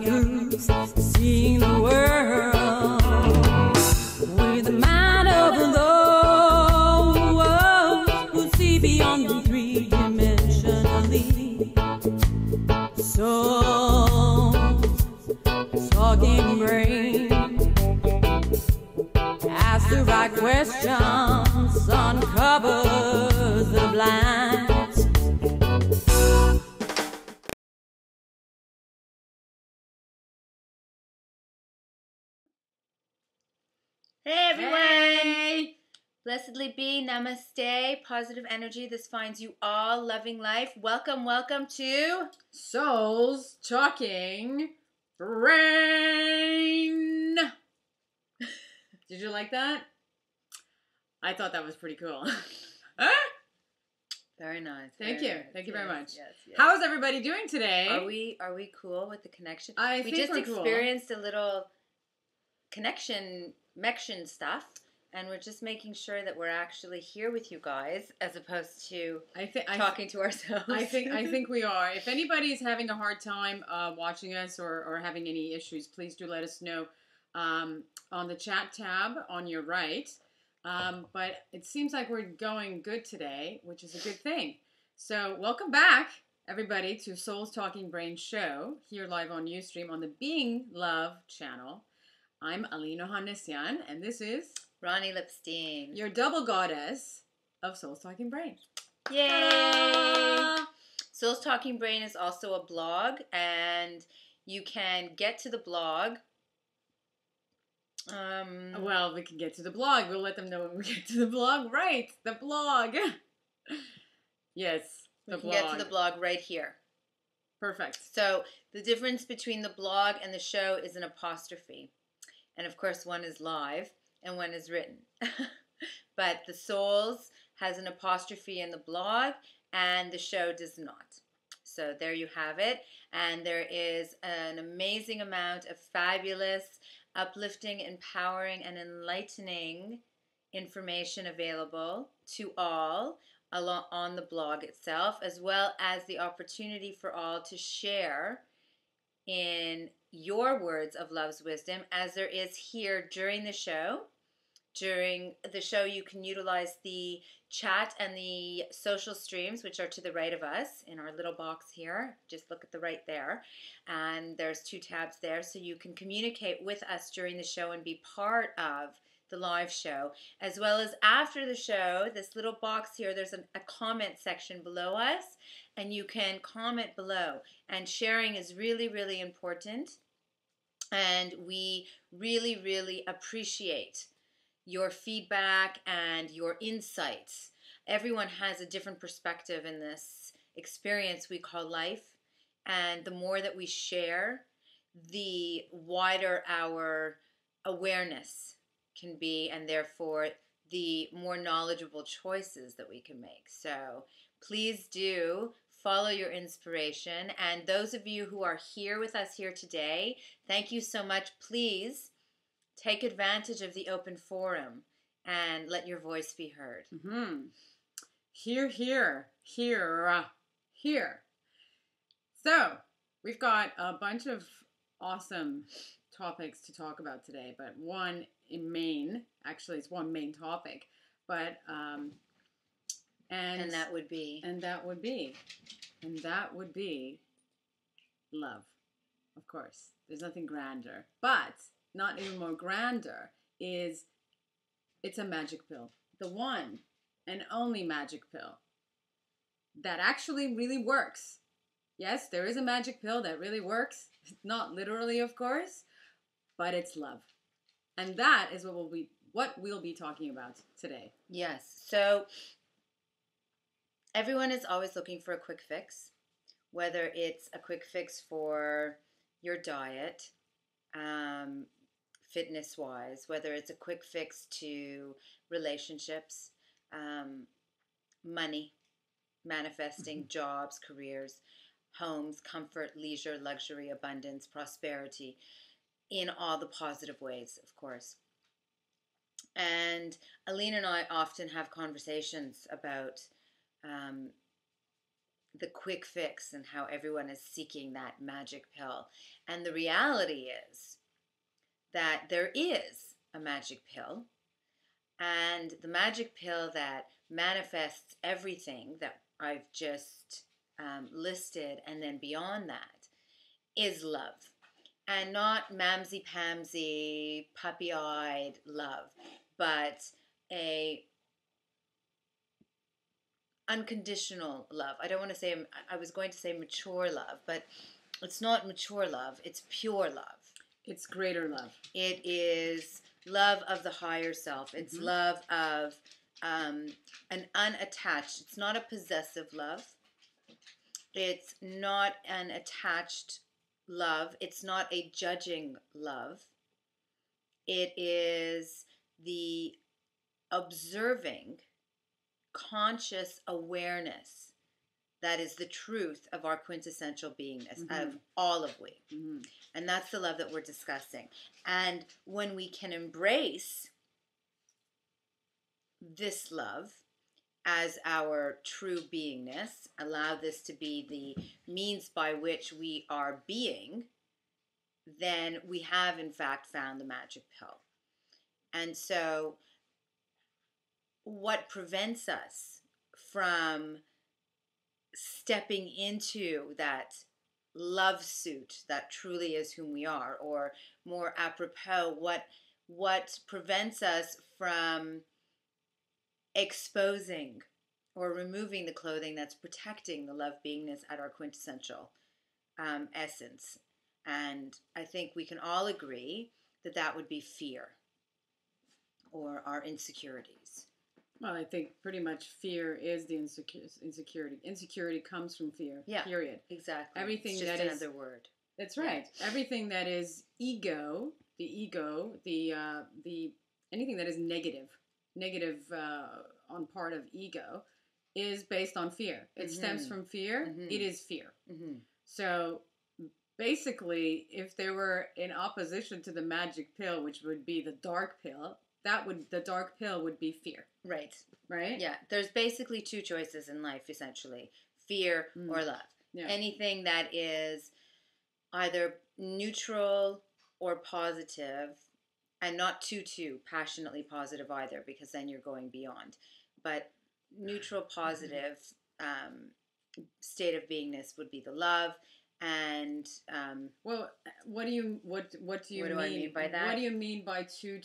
got through seeing the world with the mind of those who see beyond the three-dimensionally. So, talking brain, ask the right questions, uncovers the blinds. Hey everyone! Hey! Blessedly be, namaste, positive energy. This finds you all loving life. Welcome, welcome to Souls Talking Brain. Did you like that? I thought that was pretty cool. Very nice. Thank very you. nice. Thank you very much. Yes, yes. How is everybody doing today? Are we cool with the connection? I we think just we're cool. experienced a little connection stuff, and we're just making sure that we're actually here with you guys as opposed to talking to ourselves. I think we are. If anybody's having a hard time watching us or having any issues, please do let us know on the chat tab on your right. But it seems like we're going good today, which is a good thing. So welcome back, everybody, to Souls Talking Brain show, here live on Ustream on the Being Love channel. I'm Aline Ohanessian, and this is Roni Lipstein, your double goddess of Souls Talking Brain. Yay! Ta-da! Souls Talking Brain is also a blog, and you can get to the blog. Well, we can get to the blog. We'll let them know when we get to the blog. Right, the blog. Yes, the blog. We can get to the blog right here. Perfect. So the difference between the blog and the show is an apostrophe. And of course, one is live and one is written. But the Souls has an apostrophe in the blog and the show does not. So there you have it. And there is an amazing amount of fabulous, uplifting, empowering, and enlightening information available to all on the blog itself, as well as the opportunity for all to share in your words of love's wisdom, as there is here during the show. During the show, you can utilize the chat and the social streams, which are to the right of us in our little box here. Just look at the right there. And there's 2 tabs there, so you can communicate with us during the show and be part of the live show. As well as after the show, this little box here, there's a comment section below us, and you can comment below. And sharing is really, really important. And we really, really appreciate your feedback and your insights. Everyone has a different perspective in this experience we call life. And the more that we share, the wider our awareness can be, and therefore the more knowledgeable choices that we can make. So please do follow your inspiration. And those of you who are here with us here today, thank you so much. Please take advantage of the open forum and let your voice be heard. Mm-hmm. Here. So we've got a bunch of awesome topics to talk about today, but actually it's one main topic, but and that would be love. Of course, there's nothing grander, but not even more grander is it's a magic pill, the one and only magic pill that actually really works. Yes, there is a magic pill that really works, not literally, of course, but it's love. And that is what we'll be talking about today. Yes. So everyone is always looking for a quick fix, whether it's a quick fix for your diet, fitness-wise, whether it's a quick fix to relationships, money, manifesting, jobs, careers, homes, comfort, leisure, luxury, abundance, prosperity, in all the positive ways, of course. And Aline and I often have conversations about the quick fix and how everyone is seeking that magic pill. And the reality is that there is a magic pill, and the magic pill that manifests everything that I've just listed and then beyond that is love. And not mamsy-pamsy, puppy-eyed love, but a unconditional love. I don't want to say, I was going to say mature love, but it's not mature love, it's pure love. It's greater love. It is love of the higher self. It's love of an unattached, it's not a possessive love. It's not an attached love. It's not a judging love. It is the observing, conscious awareness that is the truth of our quintessential beingness, of all of we. And that's the love that we're discussing. And when we can embrace this love as our true beingness, allow this to be the means by which we are being, then we have in fact found the magic pill. And so what prevents us from stepping into that love suit that truly is whom we are, or more apropos, what prevents us from exposing or removing the clothing that's protecting the love beingness at our quintessential essence? And I think we can all agree that that would be fear or our insecurities. Well, I think pretty much fear is the insecurity. Insecurity comes from fear. Yeah. Period. Exactly. Everything it's just that another is, word. That's right. Yeah. Everything that is ego, the anything that is negative on part of ego, is based on fear. It stems from fear. It is fear. So basically, if there were in opposition to the magic pill, which would be the dark pill, the dark pill would be fear. Right. Right? Yeah. There's basically two choices in life, essentially. Fear or love. Yeah. Anything that is either neutral or positive, and not too passionately positive either, because then you're going beyond. But neutral, positive state of beingness would be the love. And well, what do you mean? I mean by that? What do you mean by two?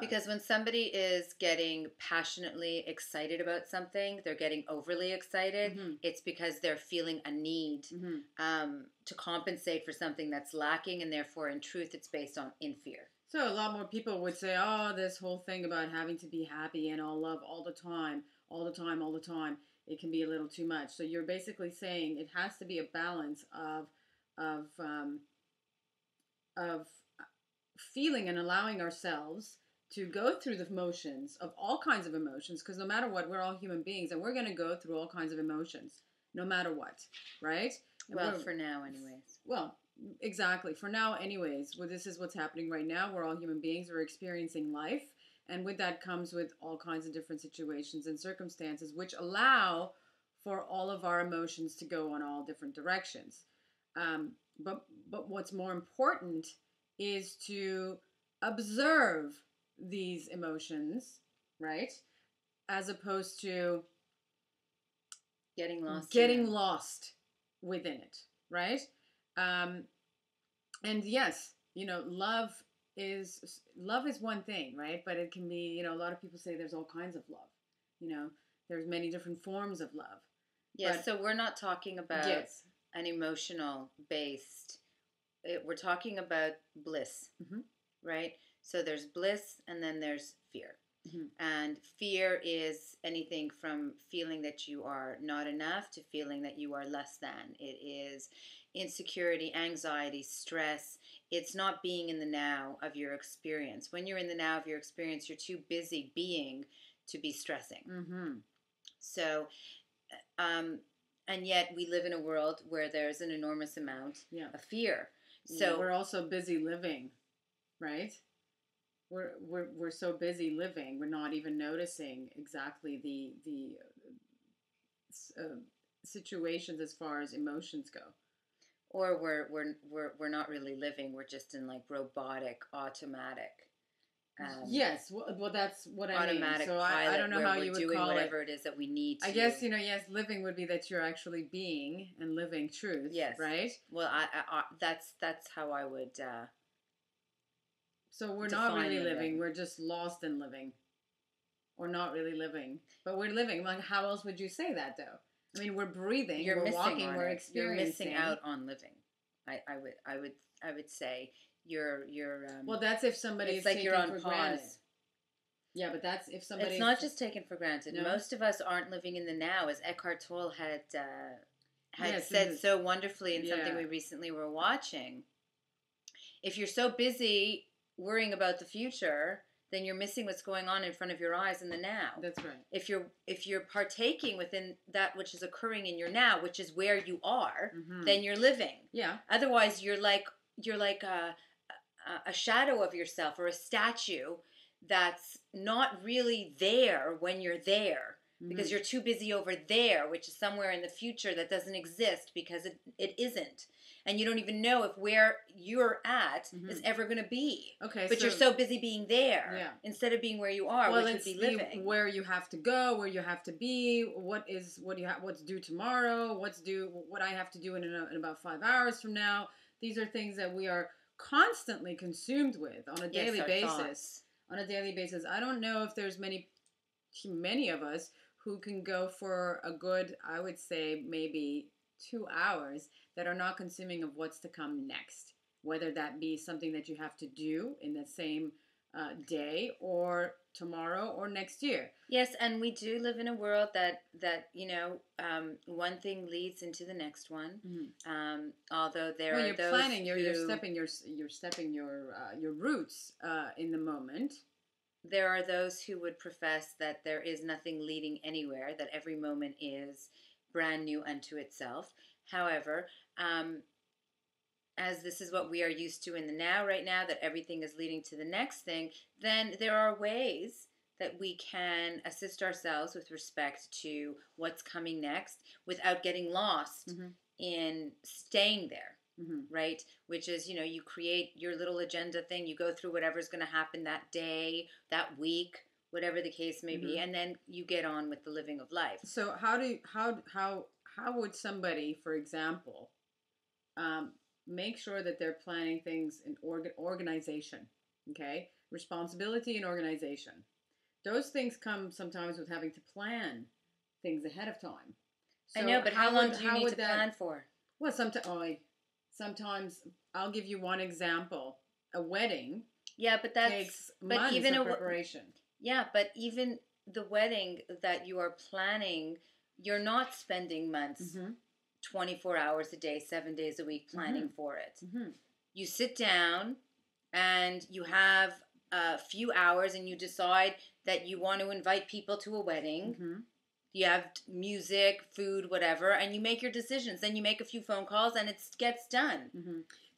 Because when somebody is getting passionately excited about something, they're getting overly excited. It's because they're feeling a need to compensate for something that's lacking, and therefore, in truth, it's based on in fear. So a lot more people would say, "Oh, this whole thing about having to be happy and all love all the time, all the time, all the time." It can be a little too much. So you're basically saying it has to be a balance of feeling and allowing ourselves to go through the motions of all kinds of emotions, because no matter what, we're all human beings, and we're going to go through all kinds of emotions, no matter what, right? Well, for now, anyways. Well, exactly. For now, anyways. Well, this is what's happening right now. We're all human beings. We're experiencing life. And with that comes with all kinds of different situations and circumstances, which allow for all of our emotions to go in all different directions. But what's more important is to observe these emotions, right? As opposed to getting lost within it, right? And yes, love is one thing, right? But it can be, a lot of people say there's all kinds of love. There's many different forms of love. Yeah, so we're not talking about an emotional based, we're talking about bliss, right? So there's bliss and then there's fear. And fear is anything from feeling that you are not enough to feeling that you are less than. It is insecurity, anxiety, stress. It's not being in the now of your experience. When you're in the now of your experience, you're too busy being to be stressing. So, and yet we live in a world where there's an enormous amount of fear. So we're also busy living, right? We're so busy living, we're not even noticing exactly the situations as far as emotions go. Or we're not really living. We're just in like robotic, automatic. Yes, well, that's what I mean. Automatic So pilot I don't know where how we're you would doing call whatever it. it is that we need to. I guess, yes, living would be that you're actually being and living truth. Yes. Right? Well, that's how I would. So we're not really define living. living. We're just lost in living, or not really living. But we're living. Like, how else would you say that, though? I mean, we're breathing. You're we're missing walking. on We're it. experiencing. You're missing out on living. I would say you're. Well, that's if somebody it's is like taken you're on for pause. granted. Yeah, but that's if somebody. It's not just taken for granted. No? Most of us aren't living in the now, as Eckhart Tolle had Yes, said so wonderfully in something Yeah. we recently were watching. If you're so busy worrying about the future, then you're missing what's going on in front of your eyes in the now. That's right. If you're partaking within that which is occurring in your now, which is where you are, Mhm. then you're living. Yeah. Otherwise, you're like a shadow of yourself or a statue that's not really there when you're there. Because Mhm. you're too busy over there, which is somewhere in the future that doesn't exist because it isn't. And you don't even know if where you're at is ever going to be. Okay. But you're so busy being there Yeah. instead of being where you are, Well, which would it's be living. where you have to go, where you have to be, what's due tomorrow, what I have to do in about 5 hours from now. These are things that we are constantly consumed with on a daily our basis. thoughts. On a daily basis. I don't know if there's many of us who can go for a good, I would say, maybe 2 hours that are not consuming of what's to come next. Whether that be something that you have to do in the same day or tomorrow or next year. Yes, and we do live in a world that one thing leads into the next one. Although there are you're those planning, you're who, stepping your roots in the moment. There are those who would profess that there is nothing leading anywhere, that every moment is brand new unto itself. However, as this is what we are used to in the now right now, that everything is leading to the next thing, then there are ways that we can assist ourselves with respect to what's coming next without getting lost in staying there. Right? Which is, you create your little agenda thing, you go through whatever's going to happen that day, that week, whatever the case may be, and then you get on with the living of life. So how would somebody, for example, make sure that they're planning things in organization, okay? Responsibility and organization. Those things come sometimes with having to plan things ahead of time. So I know, but how long do you need to plan for? Well, sometimes I'll give you one example. A wedding takes months of preparation. Yeah, but even the wedding that you are planning, you're not spending months, 24 hours a day, 7 days a week planning for it. You sit down and you have a few hours and you decide that you want to invite people to a wedding. You have music, food, whatever, and you make your decisions. Then you make a few phone calls, and it gets done.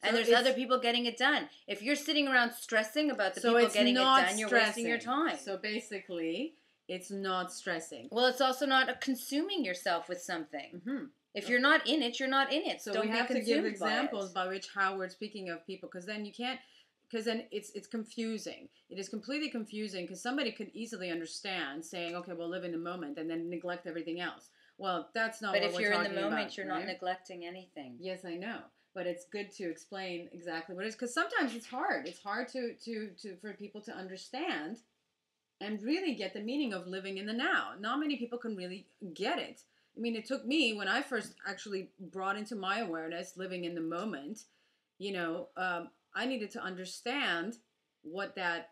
And there's other people getting it done. If you're sitting around stressing about the people getting it done, you're wasting your time. So basically, it's not stressing. Well, it's also not consuming yourself with something. If you're not in it, you're not in it. So don't we have be to give consumed examples by which how we're speaking of people, because then you can't. Because then it's confusing. It is completely confusing because somebody could easily understand saying, okay, we'll live in the moment and then neglect everything else. Well, that's not what we're talking about. But if you're in the moment, you're right? not neglecting anything. Yes, I know. But it's good to explain exactly what it is. Because sometimes it's hard. It's hard for people to understand and really get the meaning of living in the now. Not many people can really get it. I mean, it took me, when I first actually brought into my awareness living in the moment, I needed to understand what that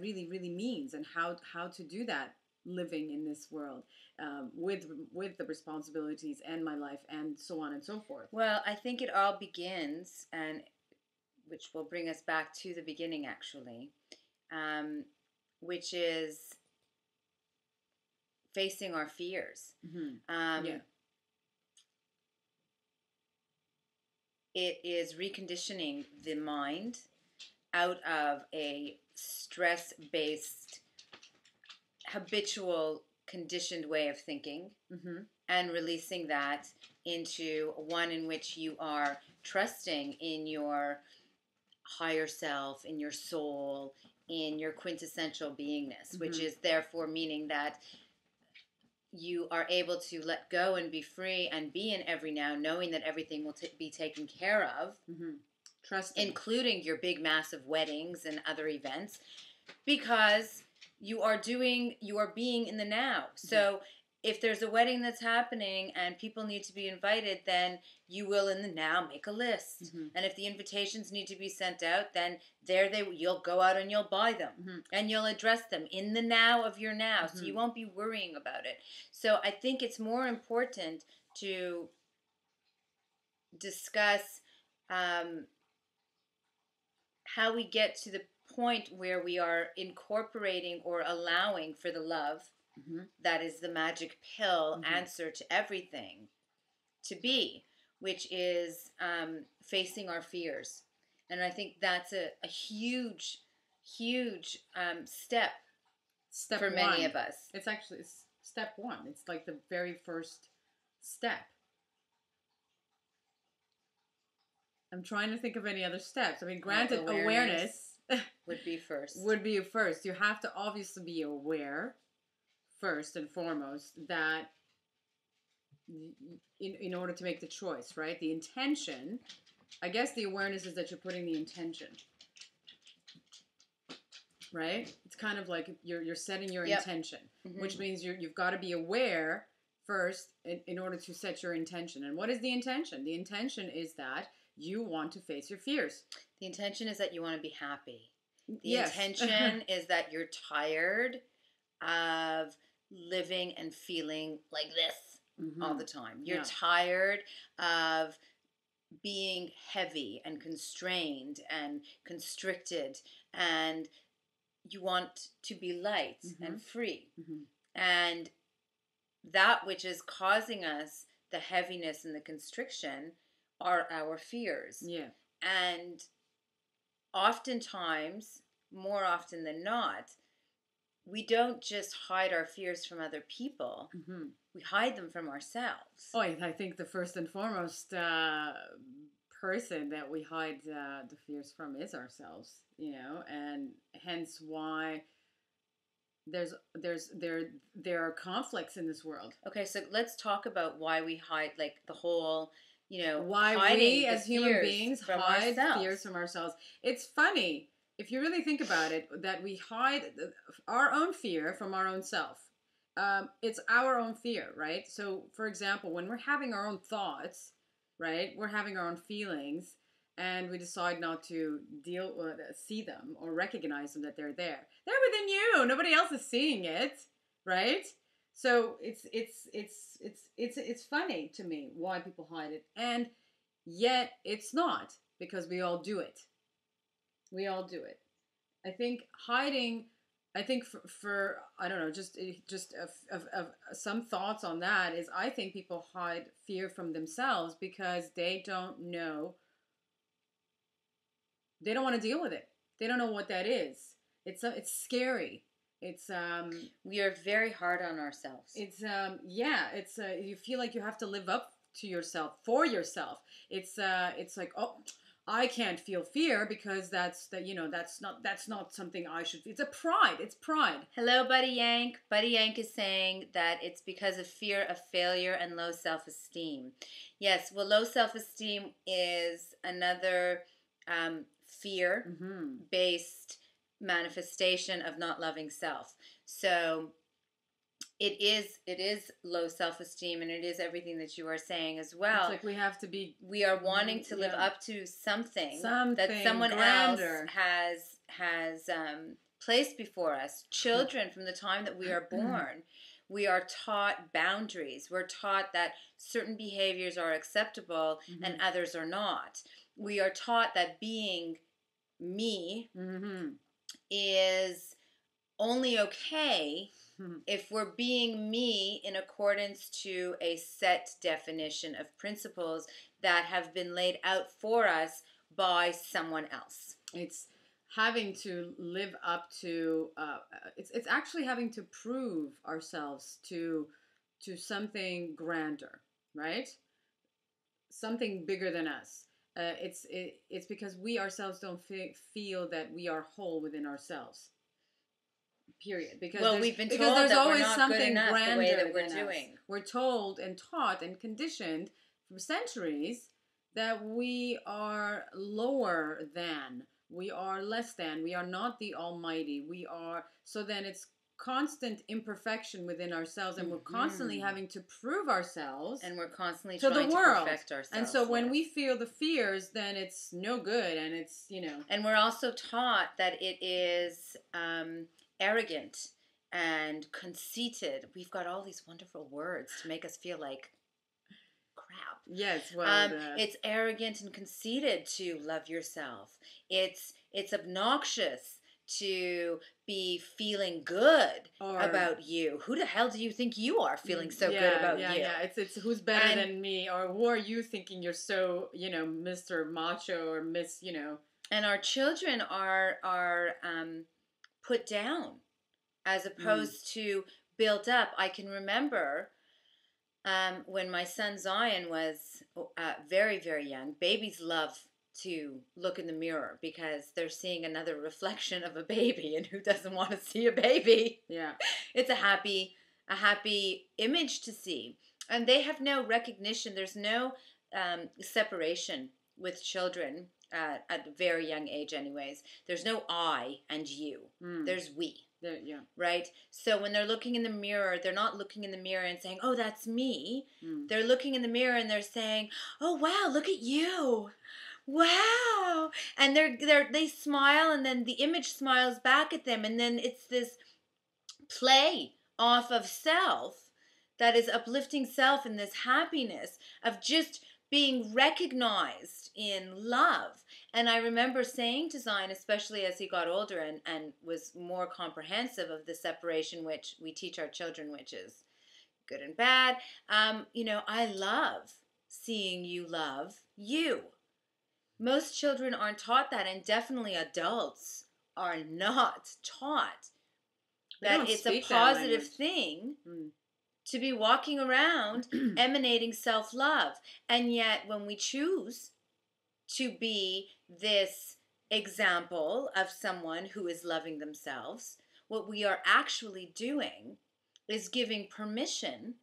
really, really means and how to do that living in this world with the responsibilities and my life and so on and so forth. Well, I think it all begins, and which will bring us back to the beginning actually, which is facing our fears. It is reconditioning the mind out of a stress-based, habitual, conditioned way of thinking and releasing that into one in which you are trusting in your higher self, in your soul, in your quintessential beingness, which is therefore meaning that you are able to let go and be free and be in every now, knowing that everything will be taken care of, Trusting, including your big, massive weddings and other events, because you are being in the now. So if there's a wedding that's happening and people need to be invited, then you will in the now make a list. And if the invitations need to be sent out, then you'll go out and you'll buy them and you'll address them in the now of your now. So you won't be worrying about it. So I think it's more important to discuss how we get to the point where we are incorporating or allowing for the love that is the magic pill answer to everything to be, which is facing our fears. And I think that's a huge step for many of us. It's actually step one. It's like the very first step. I'm trying to think of any other steps. I mean, granted, awareness would be first. Would be first. You have to obviously be aware, first and foremost, that in order to make the choice, right? The intention, I guess the awareness is that you're putting the intention, right? It's kind of like you're setting your intention, which means you've got to be aware first in order to set your intention. And what is the intention? The intention is that you want to face your fears. The intention is that you want to be happy. The intention is that you're tired of living and feeling like this all the time. You're tired of being heavy and constrained and constricted, and you want to be light and free. And that which is causing us the heaviness and the constriction are our fears. And oftentimes, more often than not, we don't just hide our fears from other people. We hide them from ourselves. Oh, I think the first and foremost person that we hide the fears from is ourselves, you know, and hence why there are conflicts in this world. Okay, so let's talk about why we hide, like the whole, you know, why we as human beings hide fears from ourselves. It's funny, if you really think about it, that we hide our own fear from our own self. It's our own fear, right? So, for example, when we're having our own thoughts, right, we're having our own feelings, and we decide not to see them or recognize them, that they're there. They're within you. Nobody else is seeing it, right? So it's funny to me why people hide it, and yet it's not, because we all do it. We all do it. I think hiding. I think for I don't know, just of some thoughts on that is, I think people hide fear from themselves because they don't know. They don't want to deal with it. They don't know what that is. It's scary. It's we are very hard on ourselves. It's you feel like you have to live up to yourself for yourself. It's like, oh, I can't feel fear because that's not something I should feel. It's a pride. It's pride. Hello, Buddy Yank. Buddy Yank is saying that it's because of fear of failure and low self-esteem. Yes, well, low self-esteem is another fear-based manifestation of not loving self. So it is low self-esteem, and it is everything that you are saying as well. It's like we are wanting to live up to something that someone grander. else has placed before us. Children, from the time that we are born, we are taught boundaries. We're taught that certain behaviors are acceptable and others are not. We are taught that being me is only okay if we're being me in accordance to a set definition of principles that have been laid out for us by someone else. It's having to live up to, it's actually having to prove ourselves to to something grander, right? Something bigger than us. It's because we ourselves don't feel that we are whole within ourselves. Period. Because we've been because told there's that we're always not something good enough grander the way that we're than us. doing. We're told and taught and conditioned for centuries that we are lower than, we are less than, we are not the Almighty. We are, so then it's constant imperfection within ourselves, and we're constantly having to prove ourselves, and we're constantly to trying the to world. perfect ourselves. And so when we feel the fears, then it's no good, and it's, you know. And we're also taught that it is arrogant and conceited. We've got all these wonderful words to make us feel like crap. Yes, well, it's arrogant and conceited to love yourself. It's obnoxious to be feeling good about you. Who the hell do you think you are feeling so good about you? Yeah, it's who's better than me, or who are you thinking you're so, you know, Mr. Macho or Miss, you know. And our children are put down as opposed to built up. I can remember when my son Zion was very, very young. Babies love to look in the mirror because they're seeing another reflection of a baby, and who doesn't want to see a baby? Yeah. It's a happy image to see. And they have no recognition. There's no separation with children at a very young age anyways. There's no I and you. There's we. Yeah. Right? So when they're looking in the mirror, they're not looking in the mirror and saying, oh, that's me. They're looking in the mirror and they're saying, oh, wow, look at you. Wow. And they smile, and then the image smiles back at them, and then it's this play off of self that is uplifting self, and this happiness of just being recognized in love. And I remember saying to Zion, especially as he got older and was more comprehensive of the separation which we teach our children, which is good and bad, you know, I love seeing you love you. Most children aren't taught that, and definitely adults are not taught that it's a positive thing to be walking around emanating self-love. And yet when we choose to be this example of someone who is loving themselves, what we are actually doing is giving permission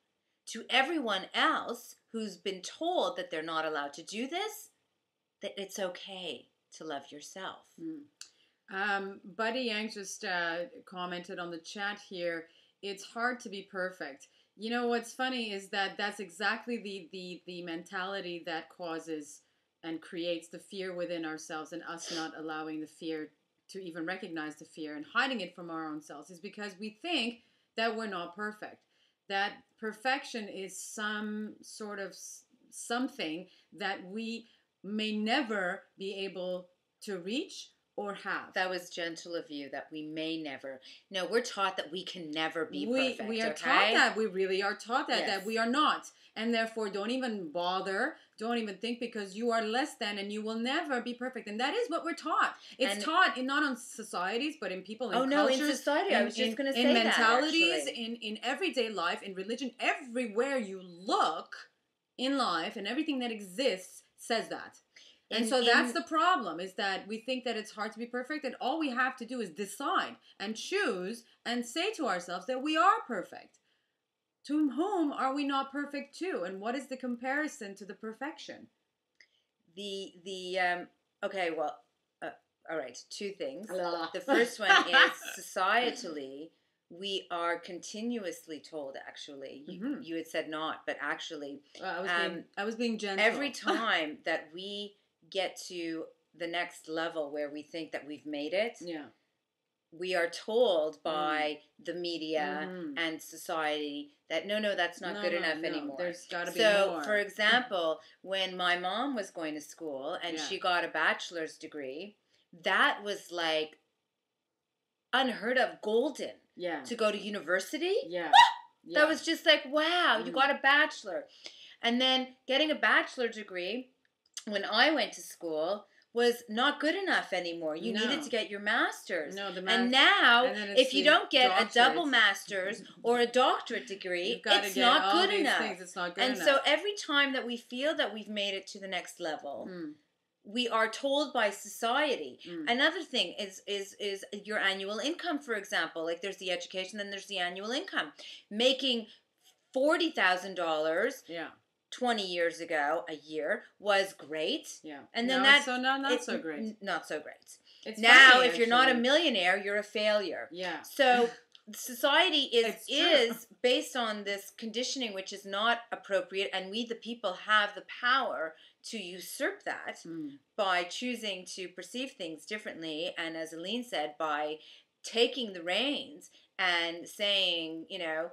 to everyone else who's been told that they're not allowed to do this, that it's okay to love yourself. Buddy Yang just commented on the chat here, it's hard to be perfect. You know, what's funny is that that's exactly the mentality that causes and creates the fear within ourselves, and us not allowing the fear to even recognize the fear and hiding it from our own selves, is because we think that we're not perfect. That perfection is some sort of something that we may never be able to reach or have. That was gentle of you, that we may never. No, we're taught that we can never be perfect. We are okay? taught that. We really are taught that, Yes. that we are not. And therefore, don't even bother. Don't even think, because you are less than and you will never be perfect. And that is what we're taught. It's taught not on societies, but in people, in cultures. In society. I was just going to say in that, mentalities, actually. in everyday life, in religion, everywhere you look in life, and everything that exists says that. And so that's the problem, is that we think that it's hard to be perfect, and all we have to do is decide and choose and say to ourselves that we are perfect. To whom are we not perfect to? And what is the comparison to the perfection? Okay, well, all right, two things. The first one is societally, we are continuously told, actually, you had said not, but actually, I was being gentle. Every time that we get to the next level where we think that we've made it, we are told by the media and society that no, that's not good enough anymore. There's got to be So, more. for example, when my mom was going to school and she got a bachelor's degree, that was like unheard of, golden. Yeah. To go to university? Yeah. That was just like, wow, you got a bachelor. And then getting a bachelor degree, when I went to school, was not good enough anymore. You No. needed to get your master's. No, and now, and then it's if you the don't get a double doctorate. master's or a doctorate degree, You've got to it's get not all good these enough. things. It's not good And enough. so every time that we feel that we've made it to the next level, we are told by society. Another thing is your annual income, for example. Like there's the education, then there's the annual income. Making $40,000 20 years ago, a year, was great. Yeah. And then not so great. Not so great. It's now, funny, if you're not a actually. millionaire, you're a failure. Yeah. So society It's true. is based on this conditioning, which is not appropriate, and we, the people, have the power to usurp that by choosing to perceive things differently, and as Aline said, by taking the reins and saying, you know,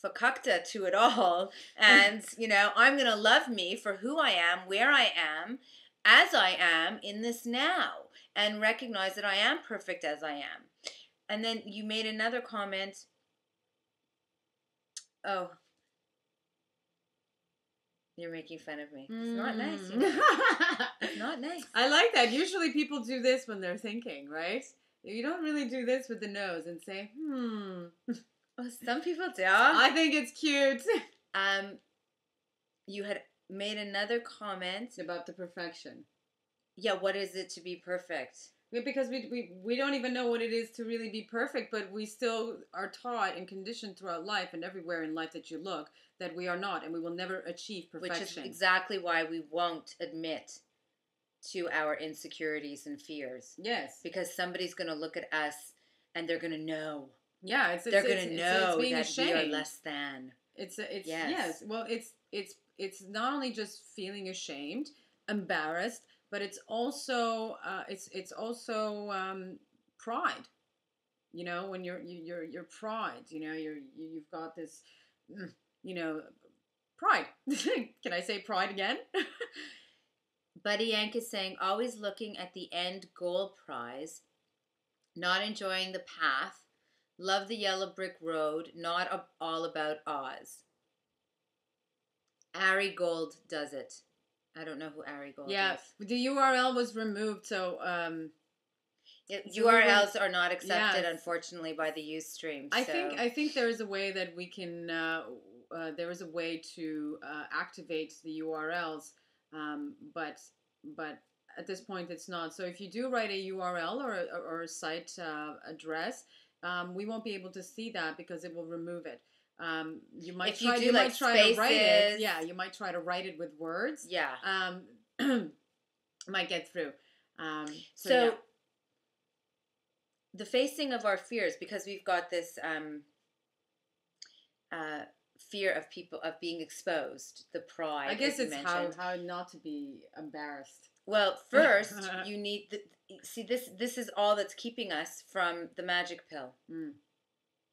fakakta to it all, and, you know, I'm going to love me for who I am, where I am, as I am in this now, and recognize that I am perfect as I am. And then you made another comment. Oh, you're making fun of me. It's not nice. You know? It's not nice. I like that. Usually people do this when they're thinking, right? You don't really do this with the nose and say, Well, some people do. I think it's cute. You had made another comment About the perfection. Yeah, what is it to be perfect? Because we don't even know what it is to really be perfect, but we still are taught and conditioned throughout life and everywhere in life that you look that we are not, and we will never achieve perfection. Which is exactly why we won't admit to our insecurities and fears. Yes. Because somebody's going to look at us and they're going to know. Yeah, they're going to know being that ashamed. we are less than. Yes. Well, it's not only just feeling ashamed, embarrassed, but it's also pride. You know, when you're pride. You know, you've got this, you know, pride. Can I say pride again? Buddy Yank is saying, always looking at the end goal prize, not enjoying the path. Love the yellow brick road, not all about Oz. Ari Gold does it. I don't know who Ari Gold is. The URL was removed, so URLs are not accepted, unfortunately, by the Ustream. I think there is a way that we can. There is a way to activate the URLs, but at this point it's not. So if you do write a URL or a site address, we won't be able to see that because it will remove it. You might try to write it. Yeah, you might try to write it with words. Yeah. Might get through. So the facing of our fears, because we've got this fear of people, of being exposed, the pride. I guess it's mentioned. how not to be embarrassed. Well, first you need see this is all that's keeping us from the magic pill,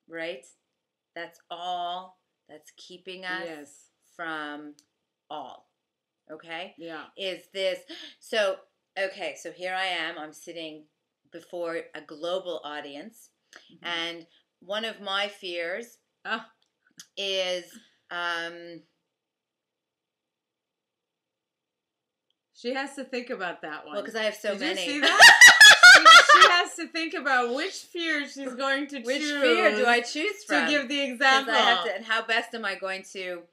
right? That's all that's keeping us from all. Okay? Yeah. Is this so? Okay, so here I am. I'm sitting before a global audience, and one of my fears is she has to think about that one. well, because I have so many. Did you see that? she has to think about which fear she's going to choose. Which fear do I choose from? To give the example. And how best am I going to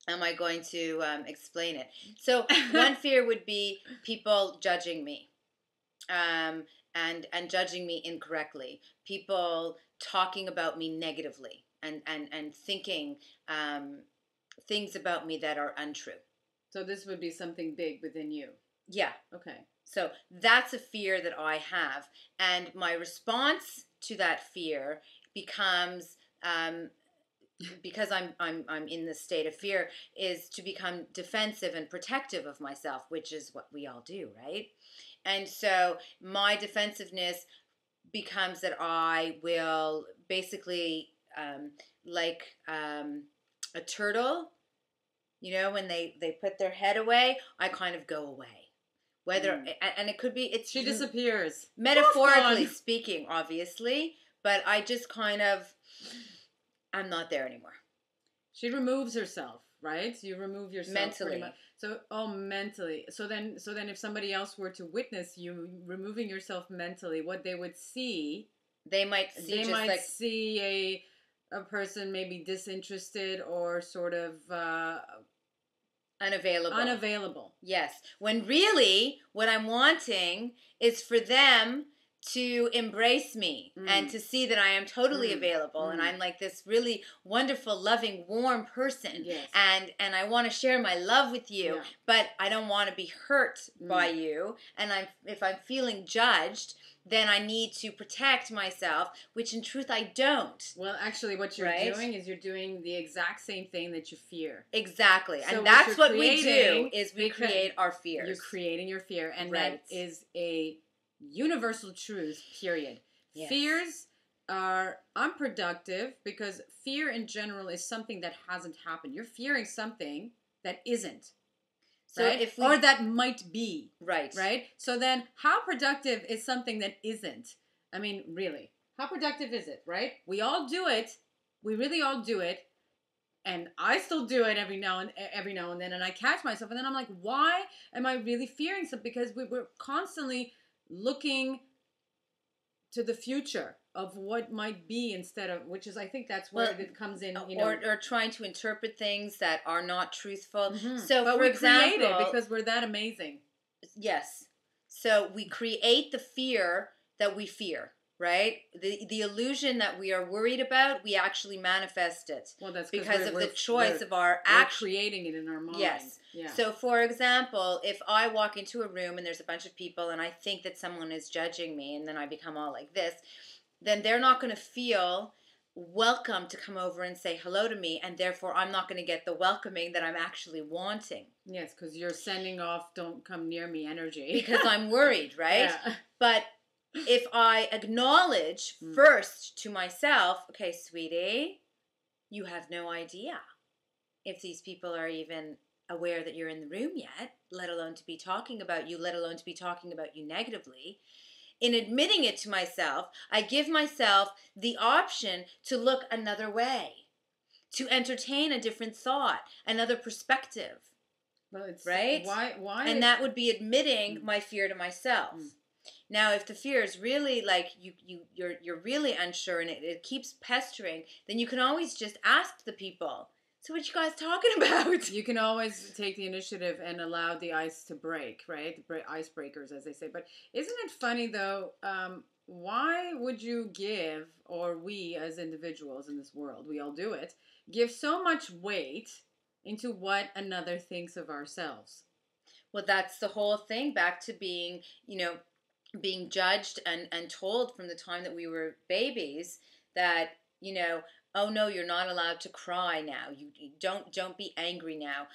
explain it? So one fear would be people judging me, and judging me incorrectly. People talking about me negatively, and thinking things about me that are untrue. So this would be something big within you. Yeah. Okay. So that's a fear that I have, and my response to that fear becomes, because I'm in this state of fear, is to become defensive and protective of myself, which is what we all do, right? And so my defensiveness becomes that I will basically, like a turtle, you know, when they put their head away, I kind of go away. Whether and it could be she disappears, metaphorically speaking, obviously, but I just kind of I'm not there anymore. She removes herself. right? You remove yourself Mentally. pretty much. So, mentally. So then if somebody else were to witness you removing yourself mentally, what they would see, they might see see a person maybe disinterested or sort of unavailable. Yes. When really what I'm wanting is for them to embrace me and to see that I am totally available and I'm like this really wonderful, loving, warm person. Yes. And I want to share my love with you, but I don't want to be hurt by you. And if I'm feeling judged, then I need to protect myself, which in truth I don't. Well, actually what you're doing is you're doing the exact same thing that you fear. Exactly. So and that's what we do, is we create our fears. You're creating your fear. And that is a universal truth, period. Yes. Fears are unproductive because fear in general is something that hasn't happened. You're fearing something that isn't. So right? Or that might be. Right. Right? So then how productive is something that isn't? I mean, really. How productive is it, right? We all do it. We really all do it. And I still do it every now and then. And I catch myself. And then I'm like, why am I really fearing something? Because we're constantly looking to the future of what might be instead of, which is, I think that's where it comes in, you know. Or trying to interpret things that are not truthful. So, but for example, create it because we're that amazing. Yes. So we create the fear that we fear, right? The illusion that we are worried about, we actually manifest it. Well, that's because of the choice of our action. We're creating it in our mind. Yes. Yeah. So, for example, if I walk into a room and there's a bunch of people and I think that someone is judging me and then I become all like this, then they're not going to feel welcome to come over and say hello to me, and therefore I'm not going to get the welcoming that I'm actually wanting. Yes, because you're sending off "don't come near me" energy. Because I'm worried, right? Yeah. But if I acknowledge first to myself, okay, sweetie, you have no idea if these people are even aware that you're in the room yet, let alone to be talking about you, let alone to be talking about you negatively. In admitting it to myself, I give myself the option to look another way, to entertain a different thought, another perspective. Well, it's right? Why? And that would be admitting my fear to myself. Now, if the fear is really like you're really unsure and it keeps pestering, then you can always just ask the people, so what you guys talking about? You can always take the initiative and allow the ice to break, right? Icebreakers, as they say. But isn't it funny, though, why would you give, or we as individuals in this world, we all do it, give so much weight into what another thinks of ourselves? Well, that's the whole thing, back to being, being judged and told from the time that we were babies that, oh no, you're not allowed to cry now. You don't be angry now.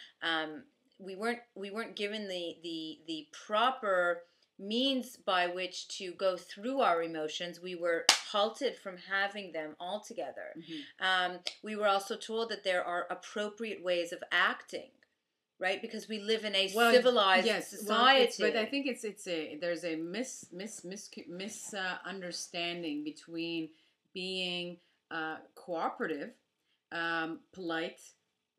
We weren't given the proper means by which to go through our emotions. We were halted from having them altogether. We were also told that there are appropriate ways of acting, right? Because we live in a civilized society. But I think there's a misunderstanding between being cooperative, polite,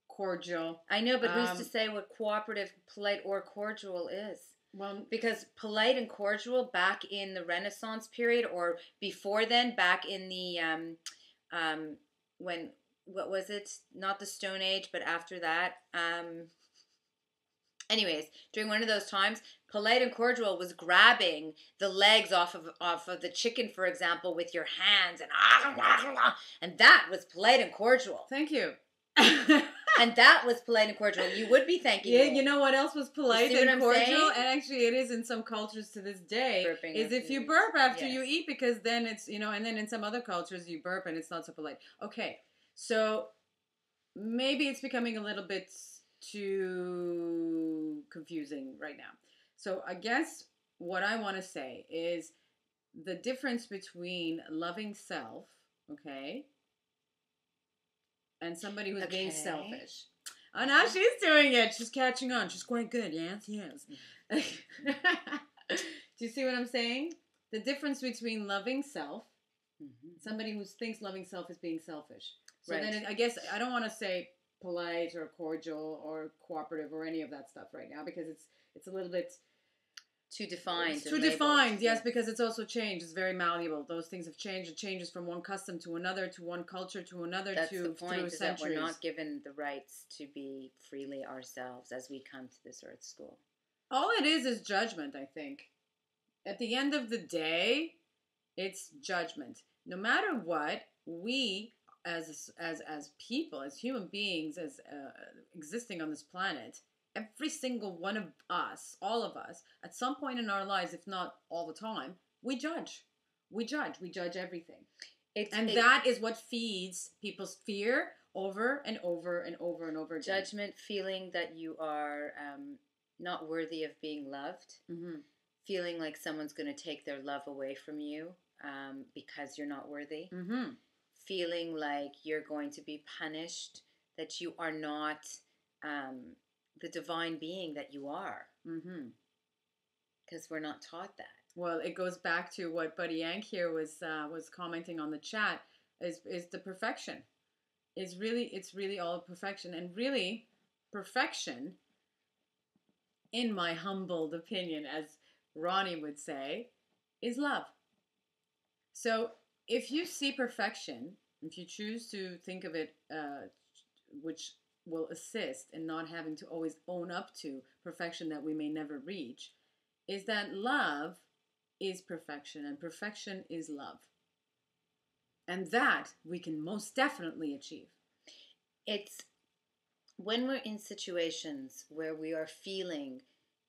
cordial. I know, but who's to say what cooperative, polite, or cordial is? Well, because polite and cordial back in the Renaissance period, or before then, back in the what was it? Not the Stone Age, but after that. Anyways, during one of those times, polite and cordial was grabbing the legs off of the chicken, for example, with your hands, and that was polite and cordial. Thank you. And that was polite and cordial. You would be thanking me. You know what else was polite and cordial? And actually it is in some cultures to this day. Burping is if you burp after you eat, because then it's, and then in some other cultures you burp and it's not so polite. Okay, so maybe it's becoming a little bit too confusing right now. So I guess what I want to say is the difference between loving self, okay, and somebody who's being selfish. Oh, now she's doing it. She's catching on. She's quite good. Yes. Do you see what I'm saying? The difference between loving self, somebody who thinks loving self is being selfish. So then I guess I don't want to say polite or cordial or cooperative or any of that stuff right now, because it's a little bit Too defined. too and defined, labeled. yes, because it's also changed. It's very malleable. Those things have changed. It changes from one custom to another, to one culture to another, That's to the point, through is that we're centuries. not given the rights to be freely ourselves as we come to this earth school. All it is judgment, I think. At the end of the day, it's judgment. No matter what, we as people, as human beings, as existing on this planet, every single one of us, all of us, at some point in our lives, if not all the time, we judge. We judge everything. That is what feeds people's fear over and over and over and over again. Judgment, feeling that you are not worthy of being loved, feeling like someone's going to take their love away from you because you're not worthy, feeling like you're going to be punished, that you are not the divine being that you are, because we're not taught that. Well, it goes back to what Buddy Yank here was commenting on the chat, is the perfection. It's really all perfection, and really perfection, in my humbled opinion, as Roni would say, is love. So if you see perfection, if you choose to think of it, which will assist in not having to always own up to perfection that we may never reach, is that love is perfection, and perfection is love. And that we can most definitely achieve. It's when we're in situations where we are feeling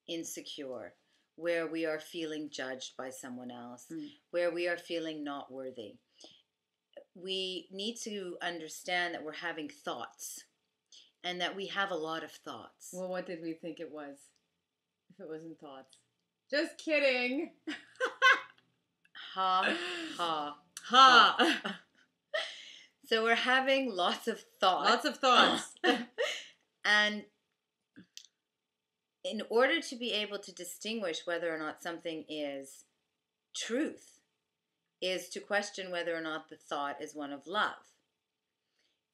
insecure, where we are feeling judged by someone else, where we are feeling not worthy, we need to understand that we're having thoughts, and that we have a lot of thoughts. Well, what did we think it was? If it wasn't thoughts. Just kidding. Ha, ha, ha. So we're having lots of thoughts. Lots of thoughts. And in order to be able to distinguish whether or not something is truth, is to question whether or not the thought is one of love.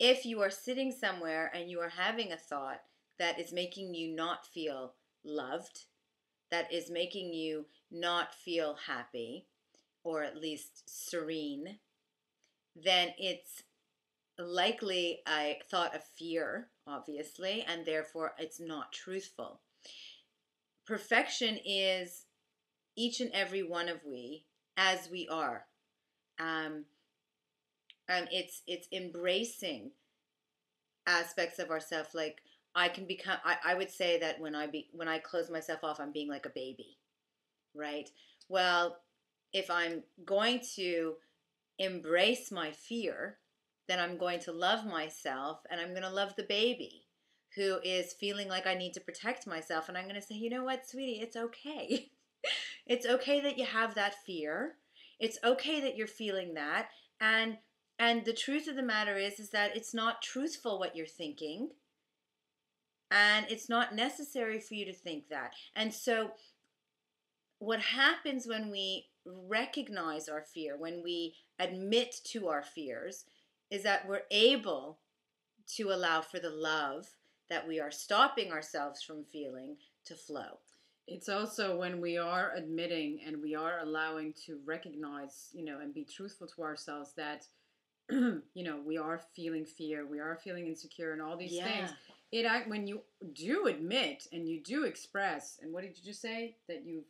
If you are sitting somewhere and you are having a thought that is making you not feel loved, that is making you not feel happy, or at least serene, then it's likely a thought of fear, obviously, and therefore it's not truthful. Perfection is each and every one of we as we are. It's embracing aspects of ourselves. Like I would say that when I close myself off, I'm being like a baby, right? Well, if I'm going to embrace my fear, then I'm going to love myself, and I'm going to love the baby who is feeling like I need to protect myself. And I'm going to say, you know what, sweetie, it's okay. It's okay that you have that fear. It's okay that you're feeling that. And the truth of the matter is that it's not truthful what you're thinking. And it's not necessary for you to think that. And so what happens when we recognize our fear, when we admit to our fears, is that we're able to allow for the love that we are stopping ourselves from feeling to flow. It's also when we are admitting and we are allowing to recognize, and be truthful to ourselves that, we are feeling fear, we are feeling insecure, and all these things. When you do admit and you do express, and what did you just say? That you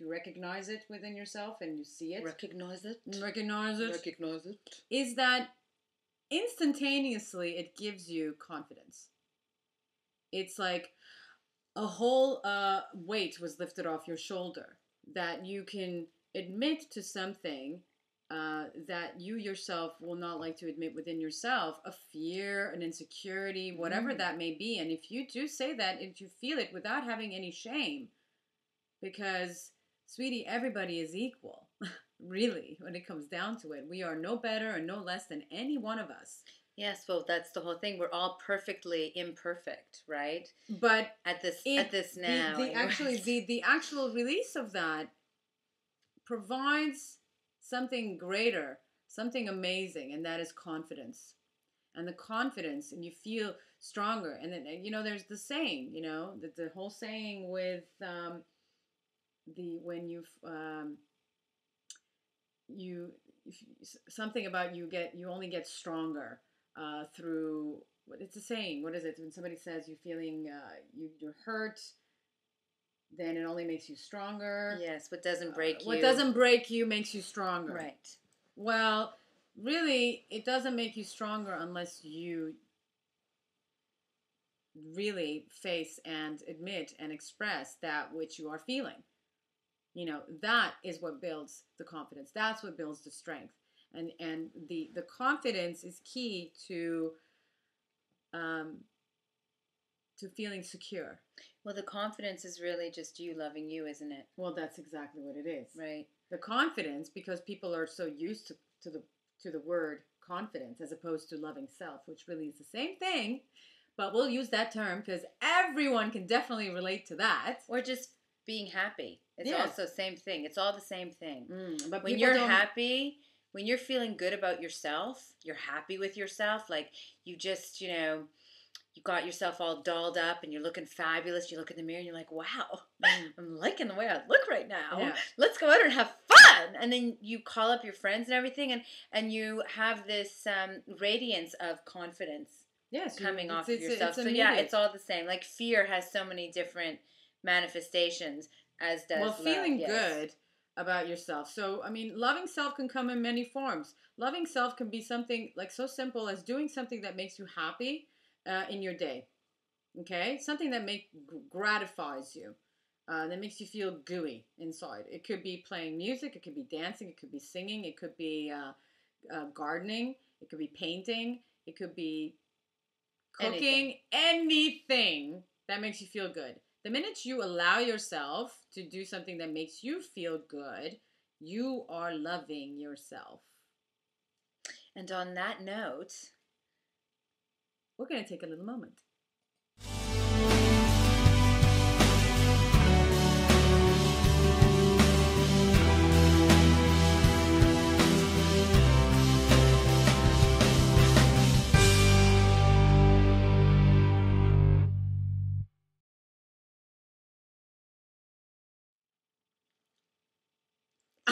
recognize it within yourself and you see it. Recognize it. Is that instantaneously it gives you confidence. It's like a whole weight was lifted off your shoulder, that you can admit to something that you yourself will not like to admit within yourself, a fear, an insecurity, whatever that may be. And if you do say that, if you feel it without having any shame, because, sweetie, everybody is equal, really, when it comes down to it. We are no better and no less than any one of us. Yes, well, that's the whole thing. We're all perfectly imperfect, right? But at this now, the actual release of that provides something greater, something amazing, and that is confidence. And the confidence, and you feel stronger. And then, there's the saying, the whole saying with when you something about you only get stronger through, it's a saying. What is it? When somebody says you're feeling you're hurt, then it only makes you stronger. Yes, what doesn't break you. What doesn't break you makes you stronger. Right. Well, really, it doesn't make you stronger unless you really face and admit and express that which you are feeling. That is what builds the confidence. That's what builds the strength. And the confidence is key to feeling secure. Well, the confidence is really just you loving you, isn't it? Well, that's exactly what it is. Right. The confidence, because people are so used to the word confidence as opposed to loving self, which really is the same thing, but we'll use that term because everyone can definitely relate to that. Or just being happy. It's Yes. also the same thing. It's all the same thing. But when you're happy, when you're feeling good about yourself, you're happy with yourself, like you just, you got yourself all dolled up and you're looking fabulous. You look in the mirror and you're like, wow, I'm liking the way I look right now. Yeah. Let's go out and have fun. And then you call up your friends and everything, and you have this radiance of confidence coming off of yourself. So yeah, it's all the same. Like fear has so many different manifestations, as does love. Feeling good about yourself. So, loving self can come in many forms. Loving self can be something like so simple as doing something that makes you happy in your day. Okay? Something that gratifies you, that makes you feel gooey inside. It could be playing music, it could be dancing, it could be singing, it could be gardening, it could be painting, it could be cooking, anything that makes you feel good. The minute you allow yourself to do something that makes you feel good, you are loving yourself. And on that note, we're going to take a little moment.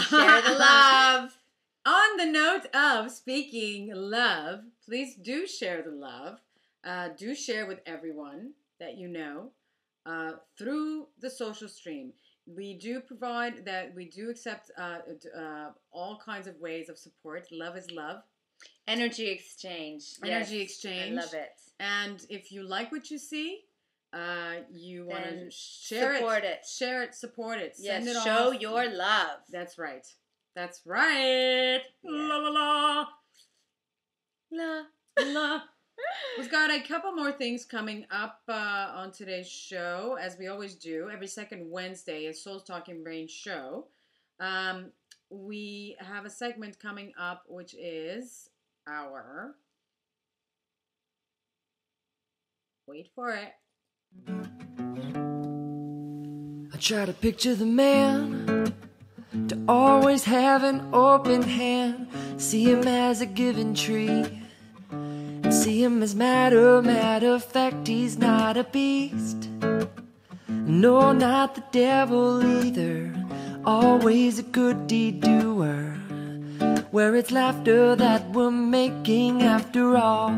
share the love. On the note of speaking love, please do share the love. Do share with everyone that you know through the social stream. We do provide that. We do accept all kinds of ways of support. Love is love. Energy exchange. Energy Yes, exchange. I love it. And if you like what you see, you want to support it. Share it, support it. Send Yes, it show off. your love. That's right. That's right. Yeah. La la la. La. La. We've got a couple more things coming up on today's show, as we always do. Every second Wednesday, a Souls Talking Brain show. We have a segment coming up, which is our... Wait for it. I try to picture the man, to always have an open hand, see him as a given tree, and see him as matter of fact. He's not a beast, no, not the devil either, always a good deed doer, where it's laughter that we're making after all.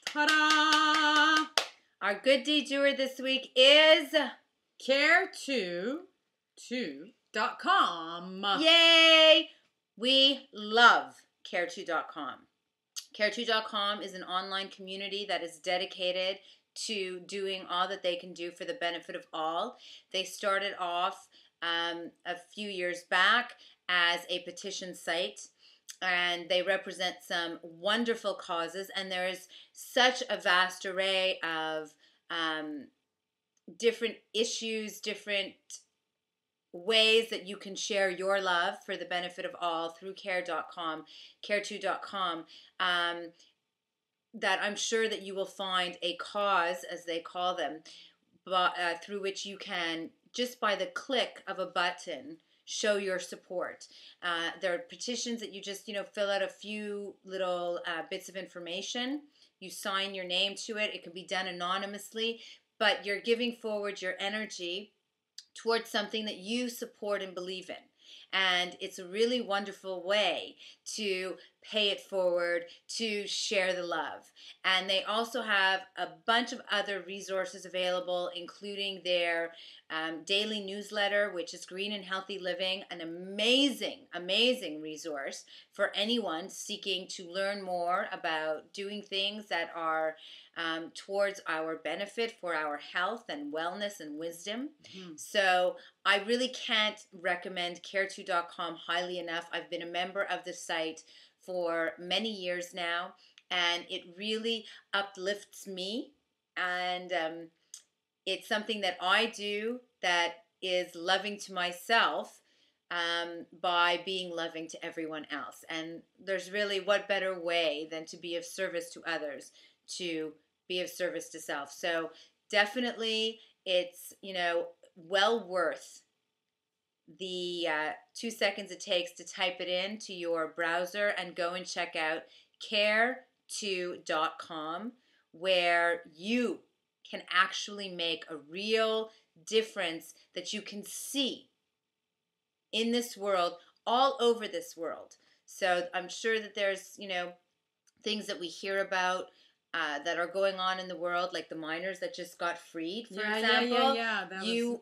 Ta-da! Our good deed doer this week is care2.com. Yay! We love care2.com. Care2.com is an online community that is dedicated to doing all that they can do for the benefit of all. They started off a few years back as a petition site, and they represent some wonderful causes, and there is such a vast array of different issues, different ways that you can share your love for the benefit of all through care.com, care2.com, that I'm sure that you will find a cause, as they call them, but, through which you can, just by the click of a button, show your support. There are petitions that you just, fill out a few little bits of information. You sign your name to it. It can be done anonymously, but you're giving forward your energy towards something that you support and believe in. And it's a really wonderful way to pay it forward, to share the love. And they also have a bunch of other resources available, including their daily newsletter, which is Green and Healthy Living, an amazing, amazing resource for anyone seeking to learn more about doing things that are towards our benefit for our health and wellness and wisdom. Mm-hmm. So I really can't recommend care2.com highly enough. I've been a member of the site for many years now, and it really uplifts me, and it's something that I do that is loving to myself by being loving to everyone else. And there's really what better way than to be of service to others, to be of service to self. So definitely it's, well worth the 2 seconds it takes to type it in to your browser and go and check out care2.com, where you can actually make a real difference that you can see in this world, all over this world. So I'm sure that there's, things that we hear about that are going on in the world, like the miners that just got freed, for example.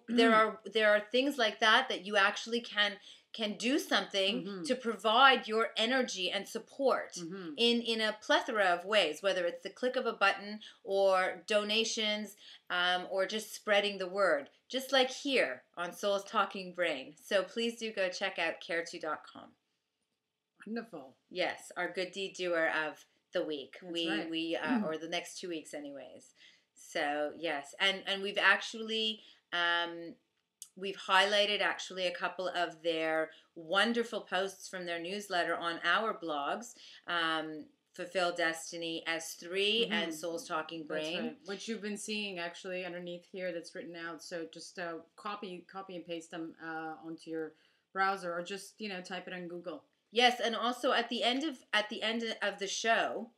There are things like that you actually can do something mm-hmm. to provide your energy and support mm-hmm. in a plethora of ways, whether it's the click of a button or donations or just spreading the word, just like here on Soul's Talking Brain. So please do go check out care2.com. Wonderful. Yes, our good deed doer of the week. We or the next 2 weeks anyways. So yes, and we've actually we've highlighted actually a couple of their wonderful posts from their newsletter on our blogs, Fulfill Destiny S3 mm-hmm. and Soul's Talking Brain. That's right. Which you've been seeing actually underneath here that's written out. So just copy and paste them onto your browser, or just type it on Google. Yes, and also at the end of the show,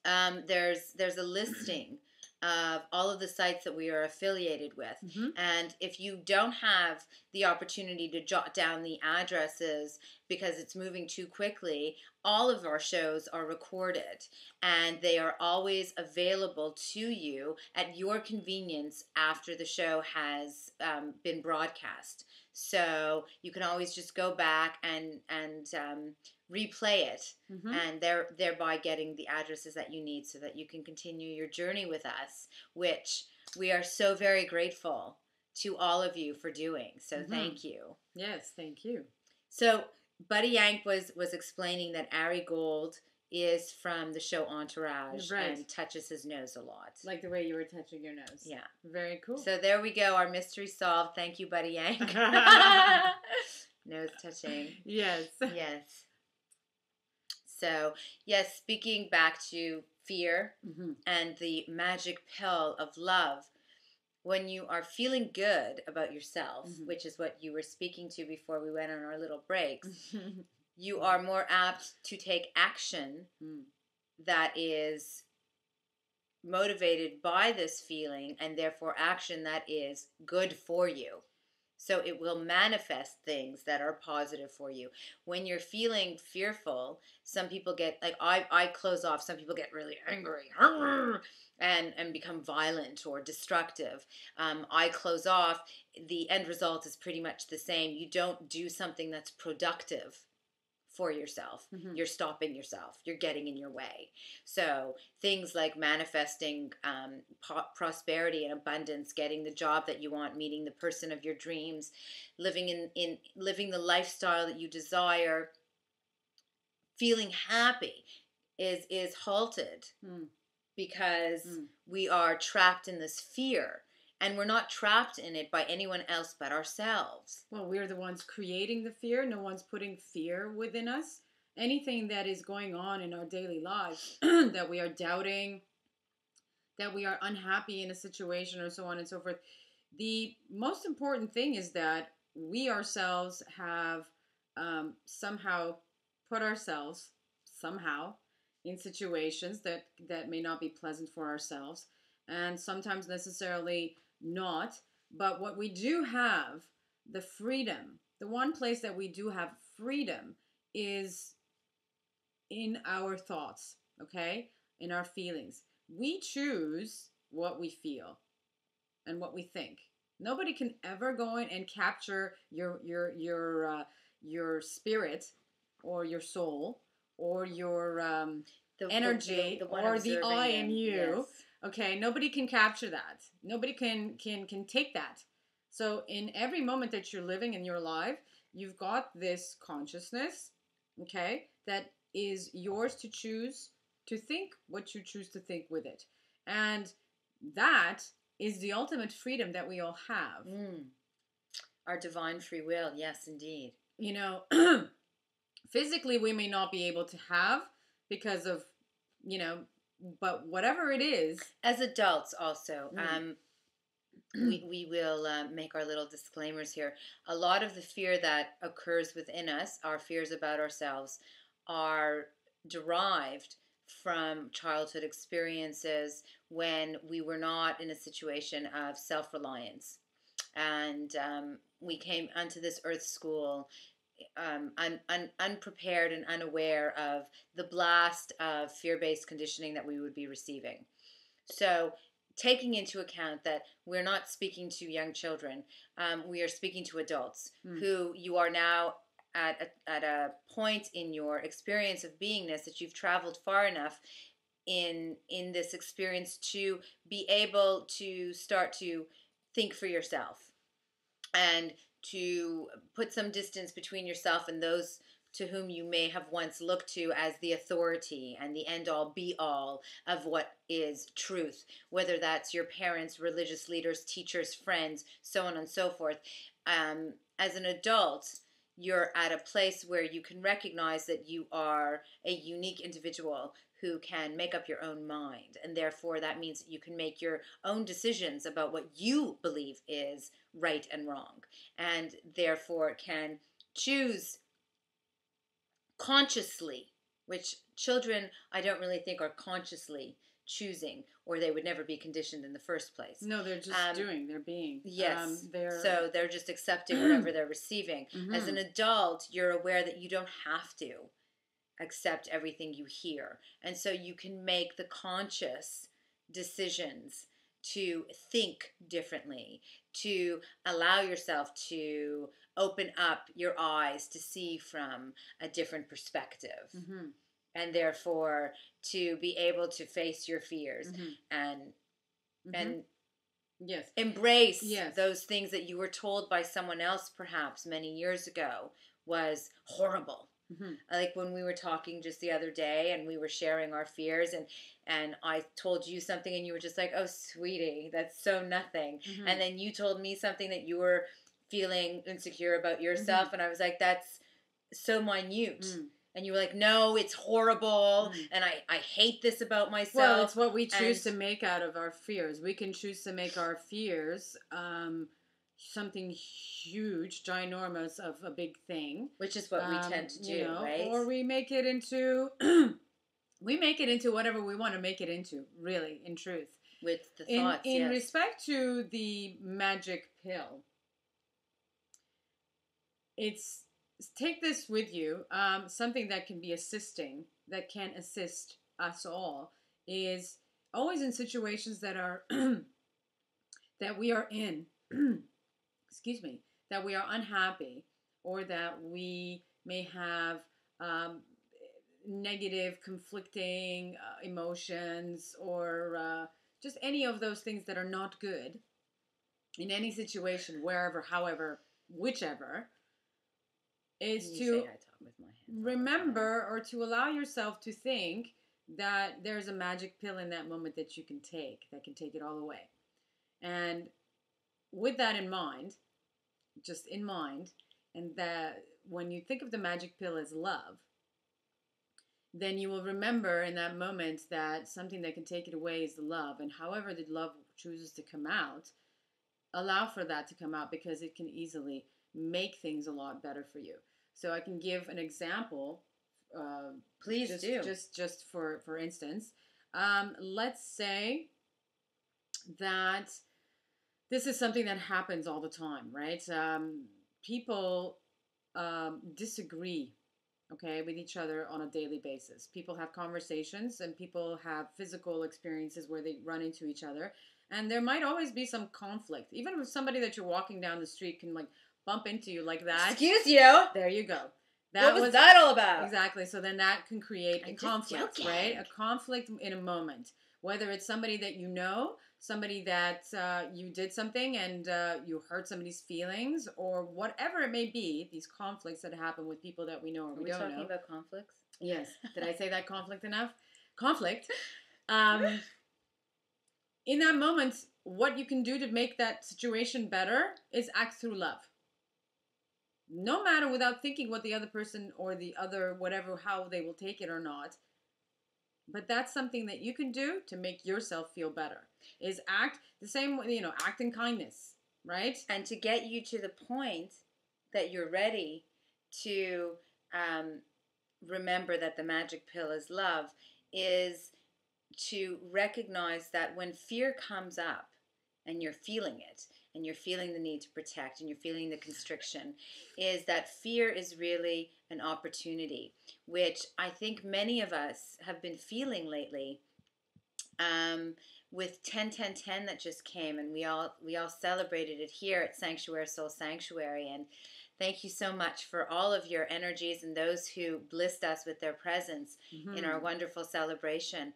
there's a listing of all of the sites that we are affiliated with. Mm-hmm. And if you don't have the opportunity to jot down the addresses because it's moving too quickly, all of our shows are recorded and they are always available to you at your convenience after the show has been broadcast. So you can always just go back and replay it, mm-hmm. and thereby getting the addresses that you need so that you can continue your journey with us, which we are so very grateful to all of you for doing. So mm-hmm. thank you. Yes, thank you. So Buddy Yank was explaining that Ari Gold is from the show Entourage, right. and touches his nose a lot. Like the way you were touching your nose. Yeah. Very cool. So there we go. Our mystery solved. Thank you, Buddy Yank. Nose touching. Yes. Yes. So, yes, speaking back to fear mm-hmm. and the magic pill of love, when you are feeling good about yourself, mm-hmm. which is what you were speaking to before we went on our little breaks, you are more apt to take action that is motivated by this feeling, and therefore action that is good for you. So it will manifest things that are positive for you. When you're feeling fearful, some people get, like I close off, some people get really angry and become violent or destructive. I close off, the end result is pretty much the same. You don't do something that's productive for yourself. Mm-hmm. You're stopping yourself. You're getting in your way. So things like manifesting prosperity and abundance, getting the job that you want, meeting the person of your dreams, living living the lifestyle that you desire, feeling happy is halted because we are trapped in this fear. And we're not trapped in it by anyone else but ourselves. Well, we're the ones creating the fear. No one's putting fear within us. Anything that is going on in our daily lives that we are doubting, that we are unhappy in a situation or so on and so forth. The most important thing is that we ourselves have somehow put ourselves somehow in situations that may not be pleasant for ourselves, and sometimes necessarily not. But what we do have, the freedom, the one place that we do have freedom is in our thoughts, okay? In our feelings. We choose what we feel and what we think. Nobody can ever go in and capture your spirit or your soul or your energy or the I in you. Yes. Okay, nobody can capture that. Nobody can take that. So in every moment that you're living in your life, you've got this consciousness, okay, that is yours to choose to think what you choose to think with it. And that is the ultimate freedom that we all have. Our divine free will, yes, indeed. You know, physically we may not be able to have because of, you know, but whatever it is. As adults also, we will make our little disclaimers here. A lot of the fear that occurs within us, our fears about ourselves, are derived from childhood experiences when we were not in a situation of self-reliance. And we came onto this earth school unprepared and unaware of the blast of fear-based conditioning that we would be receiving. So taking into account that we're not speaking to young children, we are speaking to adults who you are now at a point in your experience of beingness that you've traveled far enough in this experience to be able to start to think for yourself and to put some distance between yourself and those to whom you may have once looked to as the authority and the end-all be-all of what is truth, whether that's your parents, religious leaders, teachers, friends, so on and so forth. As an adult, you're at a place where you can recognize that you are a unique individual who can make up your own mind, and therefore that means that you can make your own decisions about what you believe is right and wrong, and therefore can choose consciously, which children I don't really think are consciously choosing, or they would never be conditioned in the first place. No, they're just doing, they're being. Yes, so they're just accepting whatever they're receiving. As an adult, you're aware that you don't have to accept everything you hear, and so you can make the conscious decisions to think differently, to allow yourself to open up your eyes to see from a different perspective, and therefore to be able to face your fears and yes, embrace those things that you were told by someone else perhaps many years ago was horrible. Like when we were talking just the other day and we were sharing our fears, and I told you something and you were just like, oh sweetie, that's so nothing. And then you told me something that you were feeling insecure about yourself, and I was like, that's so minute. And you were like, no, it's horrible, and I hate this about myself. Well, it's what we choose to make out of our fears. We can choose to make our fears something huge, ginormous of a big thing. Which is what we tend to do, right? Or we make it into, whatever we want to make it into, really, in truth. With the thoughts, in respect to the magic pill, take this with you. Something that can be assisting, that can assist us all, is always in situations that are that we are in. Excuse me. That we are unhappy, or that we may have negative, conflicting emotions, or just any of those things that are not good in any situation, wherever, however, whichever. Is to remember or to allow yourself to think that there's a magic pill in that moment that you can take, that can take it all away. And with that in mind, just in mind, and that when you think of the magic pill as love, then you will remember in that moment that something that can take it away is the love. And however the love chooses to come out, allow for that to come out, because it can easily make things a lot better for you. So I can give an example. Please do. Just for instance, let's say that this is something that happens all the time, right? People disagree, okay, with each other on a daily basis. People have conversations and people have physical experiences where they run into each other. And there might always be some conflict. Even with somebody that you're walking down the street can like bump into you like that. Excuse you. There you go. What was that all about? Exactly. So then that can create a conflict, joking. right? A conflict in a moment. Whether it's somebody that you know, somebody that you did something and you hurt somebody's feelings, or whatever it may be, these conflicts that happen with people that we know or we don't know. Are we talking about conflicts? Yes. Did I say that conflict enough? Conflict. In that moment, what you can do to make that situation better is act through love. No matter, without thinking what the other person or the other, whatever, how they will take it or not. But that's something that you can do to make yourself feel better. Is act the same way, act in kindness, right? And to get you to the point that you're ready to remember that the magic pill is love, is to recognize that when fear comes up and you're feeling it, and you're feeling the need to protect, and you're feeling the constriction, is that fear is really an opportunity, which I think many of us have been feeling lately. With 10-10-10 that just came, and we all celebrated it here at Sanctuary Soul Sanctuary, and thank you so much for all of your energies and those who blessed us with their presence in our wonderful celebration.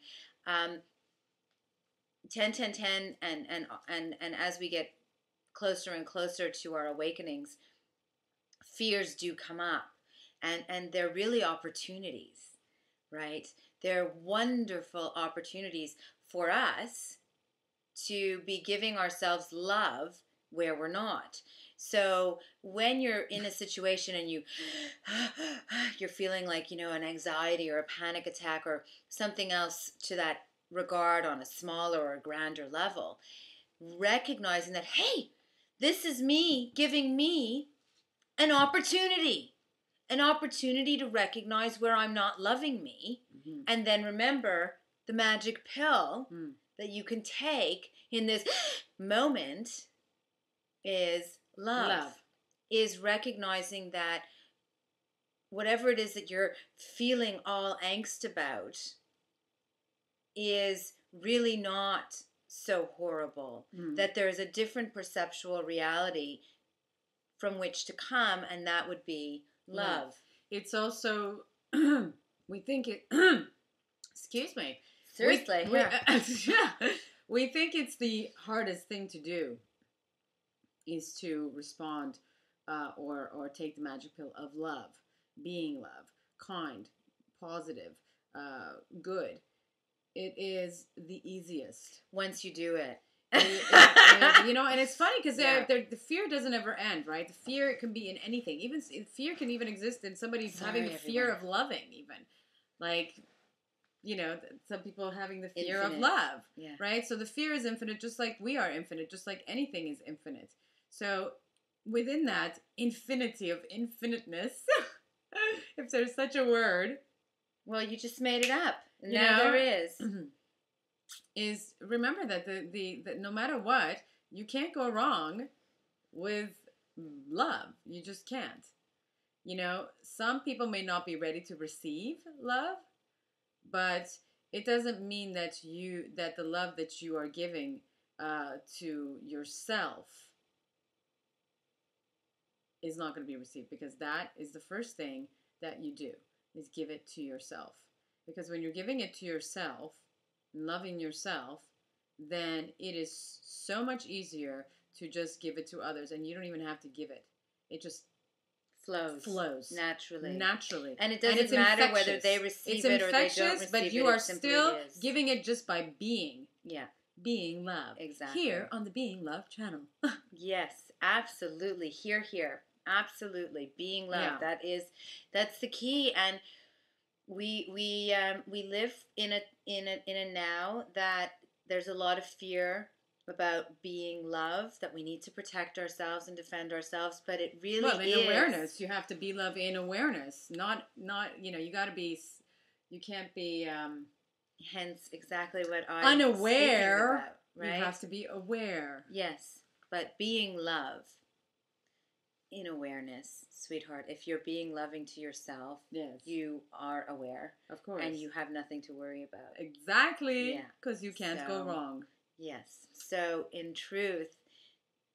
10-10-10, and as we get closer and closer to our awakenings, fears do come up, and they're really opportunities, right? They're wonderful opportunities for us to be giving ourselves love where we're not. So when you're in a situation and you're feeling like, an anxiety or a panic attack or something else to that regard on a smaller or a grander level, recognizing that, hey, this is me giving me an opportunity to recognize where I'm not loving me, and then remember the magic pill that you can take in this moment is love. Is recognizing that whatever it is that you're feeling all angst about is really not so horrible, that there's a different perceptual reality from which to come, and that would be love. It's also, we think it, excuse me. Seriously. We think it's the hardest thing to do is to respond or take the magic pill of love, being love, kind, positive, good. It is the easiest. Once you do it. And it's funny because the fear doesn't ever end, right? The fear can be in anything. Even fear can even exist in somebody having the fear of loving, even. Like, some people having the fear of love, right? So the fear is infinite, just like we are infinite, just like anything is infinite. So within that infinity of infiniteness, if there's such a word. Well, you just made it up. Now there is. Is remember that that no matter what, you can't go wrong with love. You just can't. Some people may not be ready to receive love, but it doesn't mean that the love that you are giving to yourself is not going to be received, because that is the first thing that you do, is give it to yourself. Because when you're giving it to yourself, loving yourself, then it is so much easier to just give it to others, and you don't even have to give it. It just flows naturally. And it doesn't matter whether they receive it or they don't receive it. But you are still giving it just by being. Yeah. Being love. Exactly. Here on the Being Love channel. Yes, absolutely. Here. Absolutely. Being love. Yeah. That's the key. And we live in a now that there's a lot of fear about being love, that we need to protect ourselves and defend ourselves, but it really Well, in is awareness, you have to be love in awareness, not you got to be, you can't be hence exactly what I'm unaware. about, right? You have to be aware. Yes, but being love in awareness, sweetheart, if you're being loving to yourself, Yes, you are aware, of course, and you have nothing to worry about. Exactly, Yeah. because you can't go So- wrong. Yes. So in truth,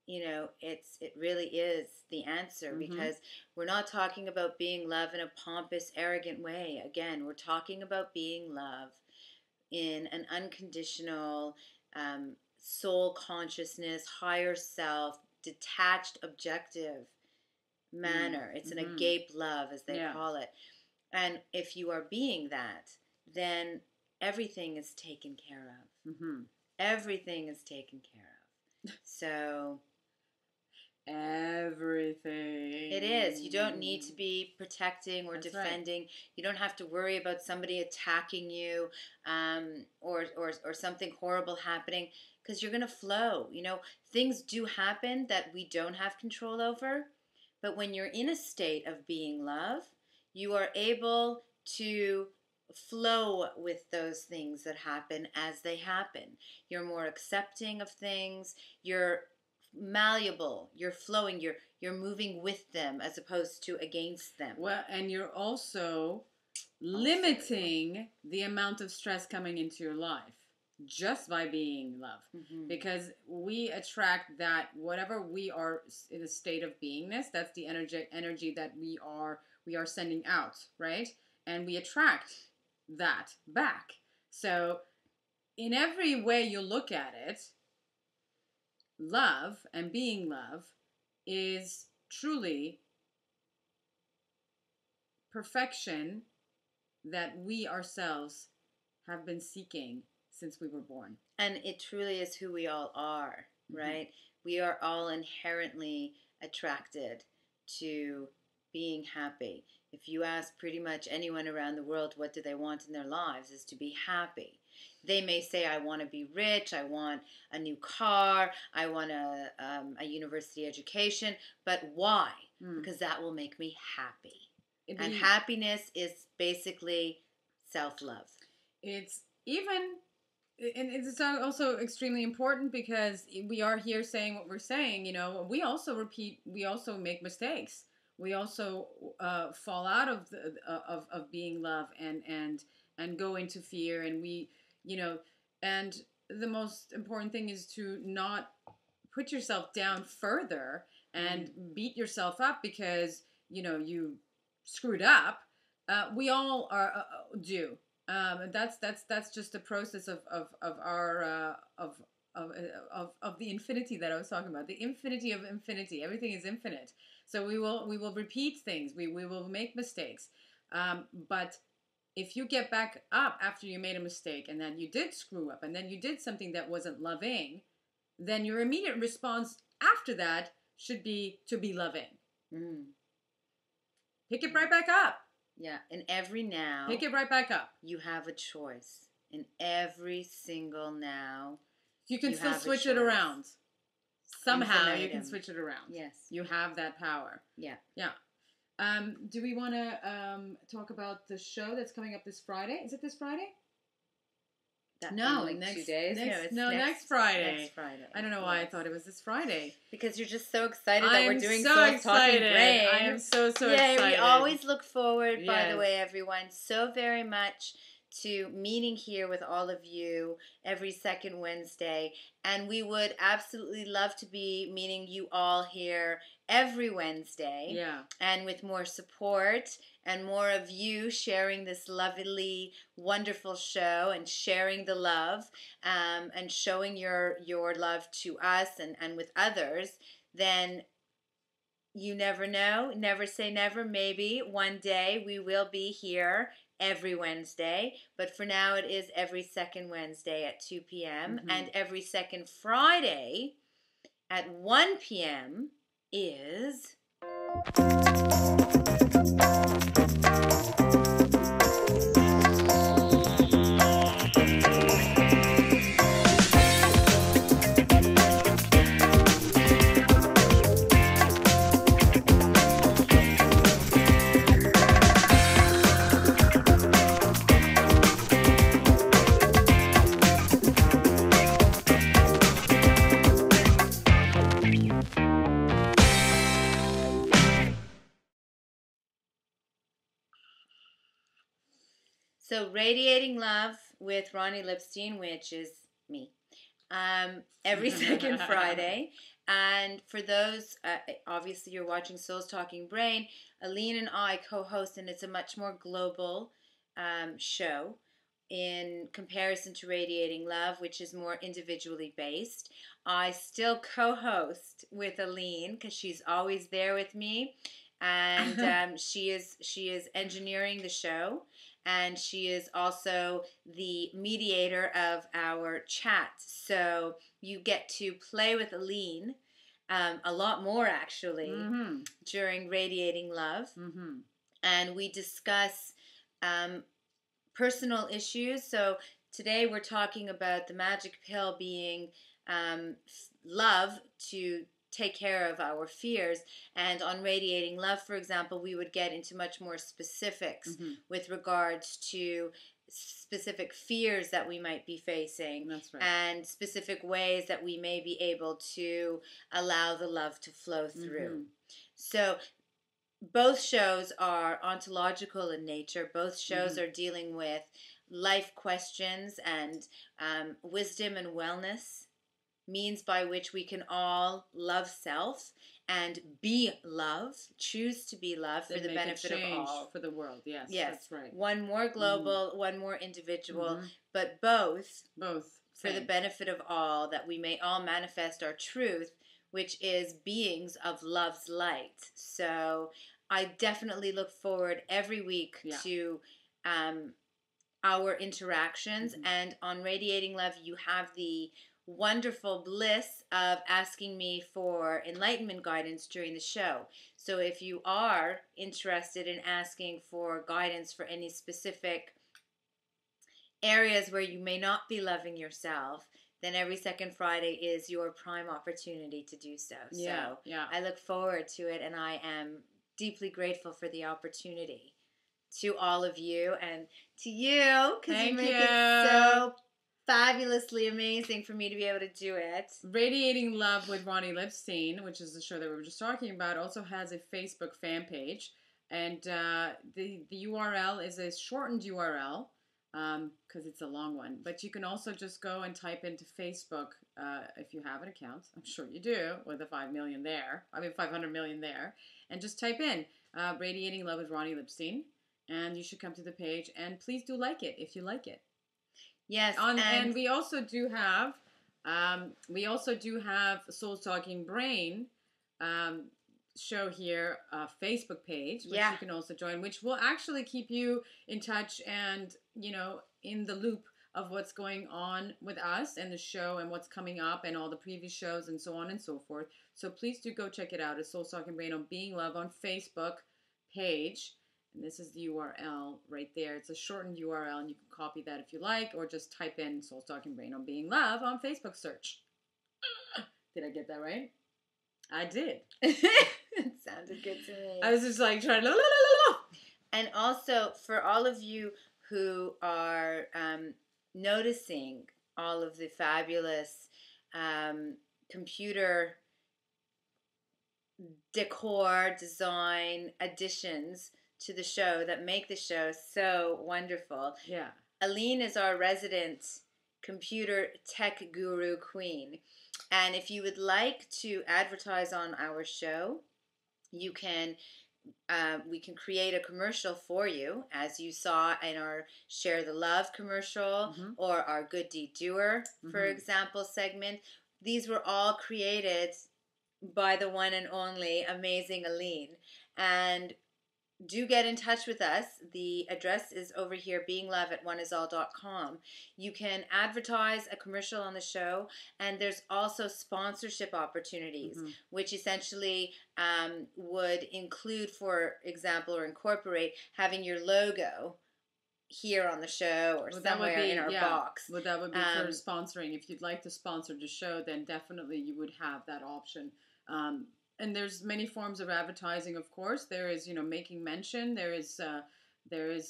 it really is the answer, Mhm. because we're not talking about being love in a pompous, arrogant way. Again, we're talking about being love in an unconditional, soul consciousness, higher self, detached, objective manner. It's an Mhm. agape love, as they Yeah. call it. And if you are being that, then everything is taken care of. Mm-hmm. Everything is taken care of. So Everything. it is. You don't need to be protecting or That's right. defending. You don't have to worry about somebody attacking you, or something horrible happening, because you're going to flow. Things do happen that we don't have control over, but when you're in a state of being love, you are able to flow with those things that happen as they happen. You're more accepting of things. You're malleable. You're flowing. You're moving with them as opposed to against them. Well, and you're also limiting the amount of stress coming into your life just by being love. Mhm. Because we attract that, whatever we are in a state of beingness, that's the energy that we are sending out, right? And we attract that back. So in every way you look at it, love and being love is truly perfection that we ourselves have been seeking since we were born. And it truly is who we all are, Mhm. right? We are all inherently attracted to being happy. If you ask pretty much anyone around the world what do they want in their lives, is to be happy. They may say, I want to be rich, I want a new car, I want a university education, but why? Because that will make me happy. And happiness is basically self-love. It's even, and it's also extremely important because we are here saying what we're saying. We also repeat, we also make mistakes. We also fall out of of being love and go into fear, and and the most important thing is to not put yourself down further and beat yourself up because you screwed up. We all do. That's just a process of our of the infinity that I was talking about. The infinity of infinity. Everything is infinite. So we will repeat things. We will make mistakes. But if you get back up after you made a mistake and then you did screw up and then you did something that wasn't loving, then your immediate response after that should be to be loving. Pick it right back up. Yeah, in every now, Pick it right back up. you have a choice. In every single now, You can You still have a switch it choice. around. Somehow you Infinitum. can switch it around. yes. You have that power. Yeah. Yeah. Do we want to talk about the show that's coming up this Friday? Is it this Friday? That No, in like next 2 days. next- No, it's next Friday. Next Friday. I don't know why I Yes. thought it was this Friday. Because you're just so excited that I'm we're doing so Soul Talking excited. Brain. I am so Yeah, excited. we always look forward, by the Yes. way, everyone, so very much to meeting here with all of you every second Wednesday. And we would absolutely love to be meeting you all here every Wednesday. Yeah. And with more support and more of you sharing this lovely, wonderful show and sharing the love and showing your love to us and with others, then you never know. Never say never. Maybe one day we will be here every Wednesday. But for now, it is every second Wednesday at 2 p.m. And every second Friday at 1 p.m. is... So Radiating Love with Roni Lipstein, which is me, every second Friday. And for those, obviously you're watching Souls Talking Brain, Aline and I co-host, and it's a much more global show in comparison to Radiating Love, which is more individually based. I still co-host with Aline because she's always there with me, and she is engineering the show, and she is also the mediator of our chat. So you get to play with Aline a lot more, actually, during Radiating Love. And we discuss personal issues. So today we're talking about the magic pill being love to take care of our fears. And on Radiating Love, for example, we would get into much more specifics with regards to specific fears that we might be facing. That's right. And specific ways that we may be able to allow the love to flow through. So both shows are ontological in nature. Both shows are dealing with life questions and wisdom and wellness, means by which we can all love self and be love, choose to be love for the benefit of all. For the world, yes. Yes, That's right. one more global, one more individual, but both for the benefit of all, that we may all manifest our truth, which is beings of love's light. So I definitely look forward every week to our interactions. And on Radiating Love, you have the wonderful bliss of asking me for enlightenment guidance during the show. So if you are interested in asking for guidance for any specific areas where you may not be loving yourself, then every second Friday is your prime opportunity to do so. So I look forward to it, and I am deeply grateful for the opportunity. To all of you and to you, because you make it so fabulously amazing for me to be able to do it. Radiating Love with Roni Lipstein, which is the show that we were just talking about, also has a Facebook fan page. And the URL is a shortened URL because it's a long one. But you can also just go and type into Facebook if you have an account. I'm sure you do, with the 500 million there. And just type in Radiating Love with Roni Lipstein. And you should come to the page. And please do like it if you like it. Yes, and we also do have Souls Talking Brain show here, Facebook page, which you can also join, which will actually keep you in touch and in the loop of what's going on with us and the show and what's coming up and all the previous shows and so on and so forth. So please do go check it out. It's Souls Talking Brain on Being Love on Facebook page. And this is the URL right there. It's a shortened URL, and you can copy that if you like, or just type in Souls Talking Brain on Being Love on Facebook search. Did I get that right? I did. It sounded good to me. I was just like trying to... And also, for all of you who are noticing all of the fabulous computer decor, design, additions to the show that make the show so wonderful. Yeah. Aline is our resident computer tech guru queen. And if you would like to advertise on our show, you can we can create a commercial for you, as you saw in our Share the Love commercial or our Good Deed Doer, for example, segment. These were all created by the one and only amazing Aline. And do get in touch with us. The address is over here, beinglove@oneisall.com. You can advertise a commercial on the show, and there's also sponsorship opportunities, which essentially would include, for example, or incorporate having your logo here on the show or somewhere in our box. Well, that would be for sponsoring. If you'd like to sponsor the show, then definitely you would have that option. And there's many forms of advertising, of course. There is, making mention. There is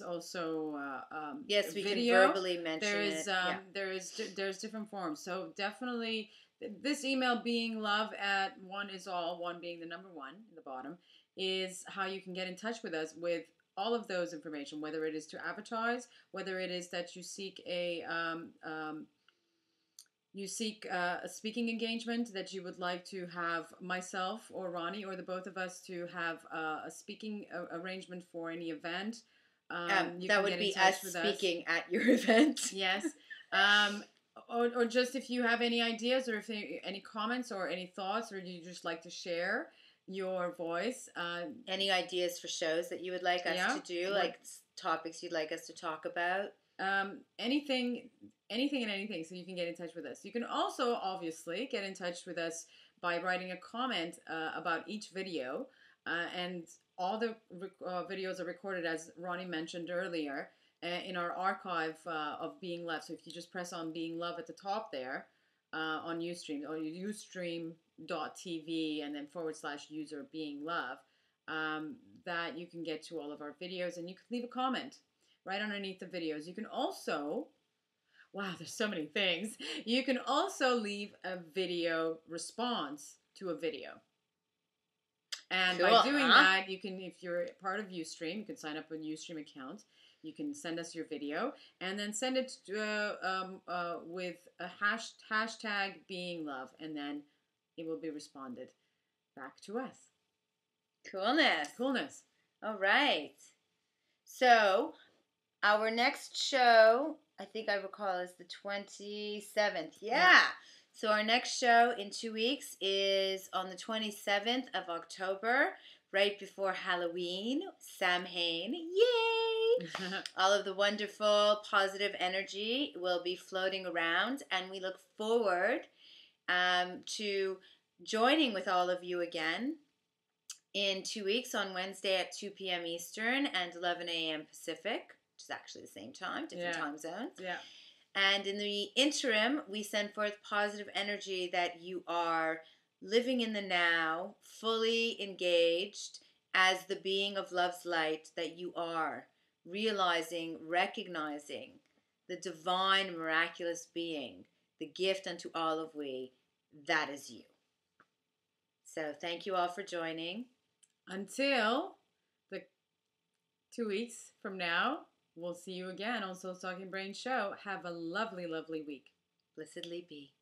also yes, we video. can verbally mention There's different forms. So definitely, this email, beinglove@oneisall, one being the number one in the bottom, is how you can get in touch with us with all of those information, whether it is to advertise, whether it is that you seek a speaking engagement, that you would like to have myself or Roni or the both of us to have a speaking arrangement for any event. That would be us speaking at your event. Yes. Or just if you have any ideas or if any comments or any thoughts, or you just like to share your voice. Any ideas for shows that you would like us to do, like topics you'd like us to talk about? Anything and anything, so you can get in touch with us. You can also obviously get in touch with us by writing a comment about each video, and all the videos are recorded, as Roni mentioned earlier, in our archive of Being Love. So if you just press on Being Love at the top there on Ustream, or ustream.tv and then /user Being Love, that you can get to all of our videos, and you can leave a comment right underneath the videos. You can also, wow, there's so many things. You can also leave a video response to a video. And by doing that, you can, if you're part of Ustream, you can sign up with a Ustream account. You can send us your video and then send it with a hashtag Being Love, and then it will be responded back to us. Coolness. All right. So our next show, I think I recall, is the 27th. Yeah. So our next show in 2 weeks is on the 27th of October, right before Halloween. Samhain. Yay! All of the wonderful, positive energy will be floating around, and we look forward to joining with all of you again in 2 weeks on Wednesday at 2 p.m. Eastern and 11 a.m. Pacific, which is actually the same time, different time zones. Yeah. And in the interim, we send forth positive energy that you are living in the now, fully engaged as the being of love's light that you are, realizing, recognizing the divine, miraculous being, the gift unto all of we, that is you. So thank you all for joining. Until the 2 weeks from now, we'll see you again on Soul Talking Brain Show. Have a lovely, lovely week. Blessedly be.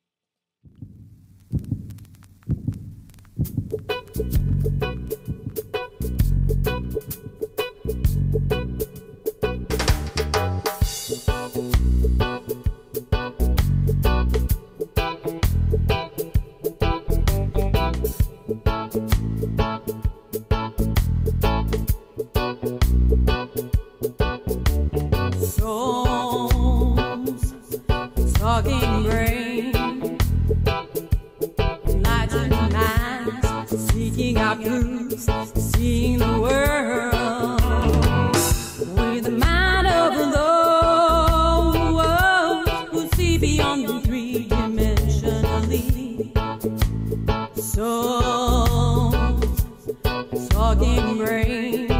Talking brain, enlightened minds, seeking out clues, seeing the world with the mind of those who see beyond the three-dimensionally. Souls, talking brain,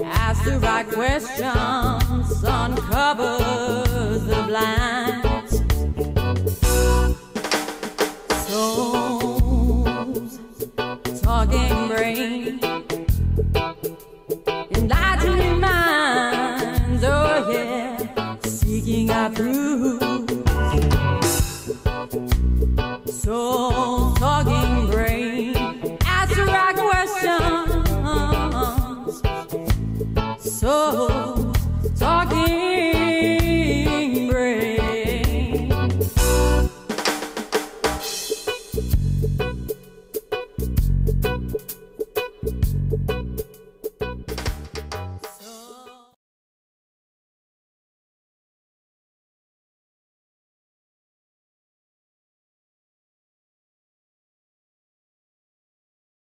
ask the right questions, uncovers the blinds. Souls, talking brain, enlightening minds, oh yeah, seeking out truth. Souls,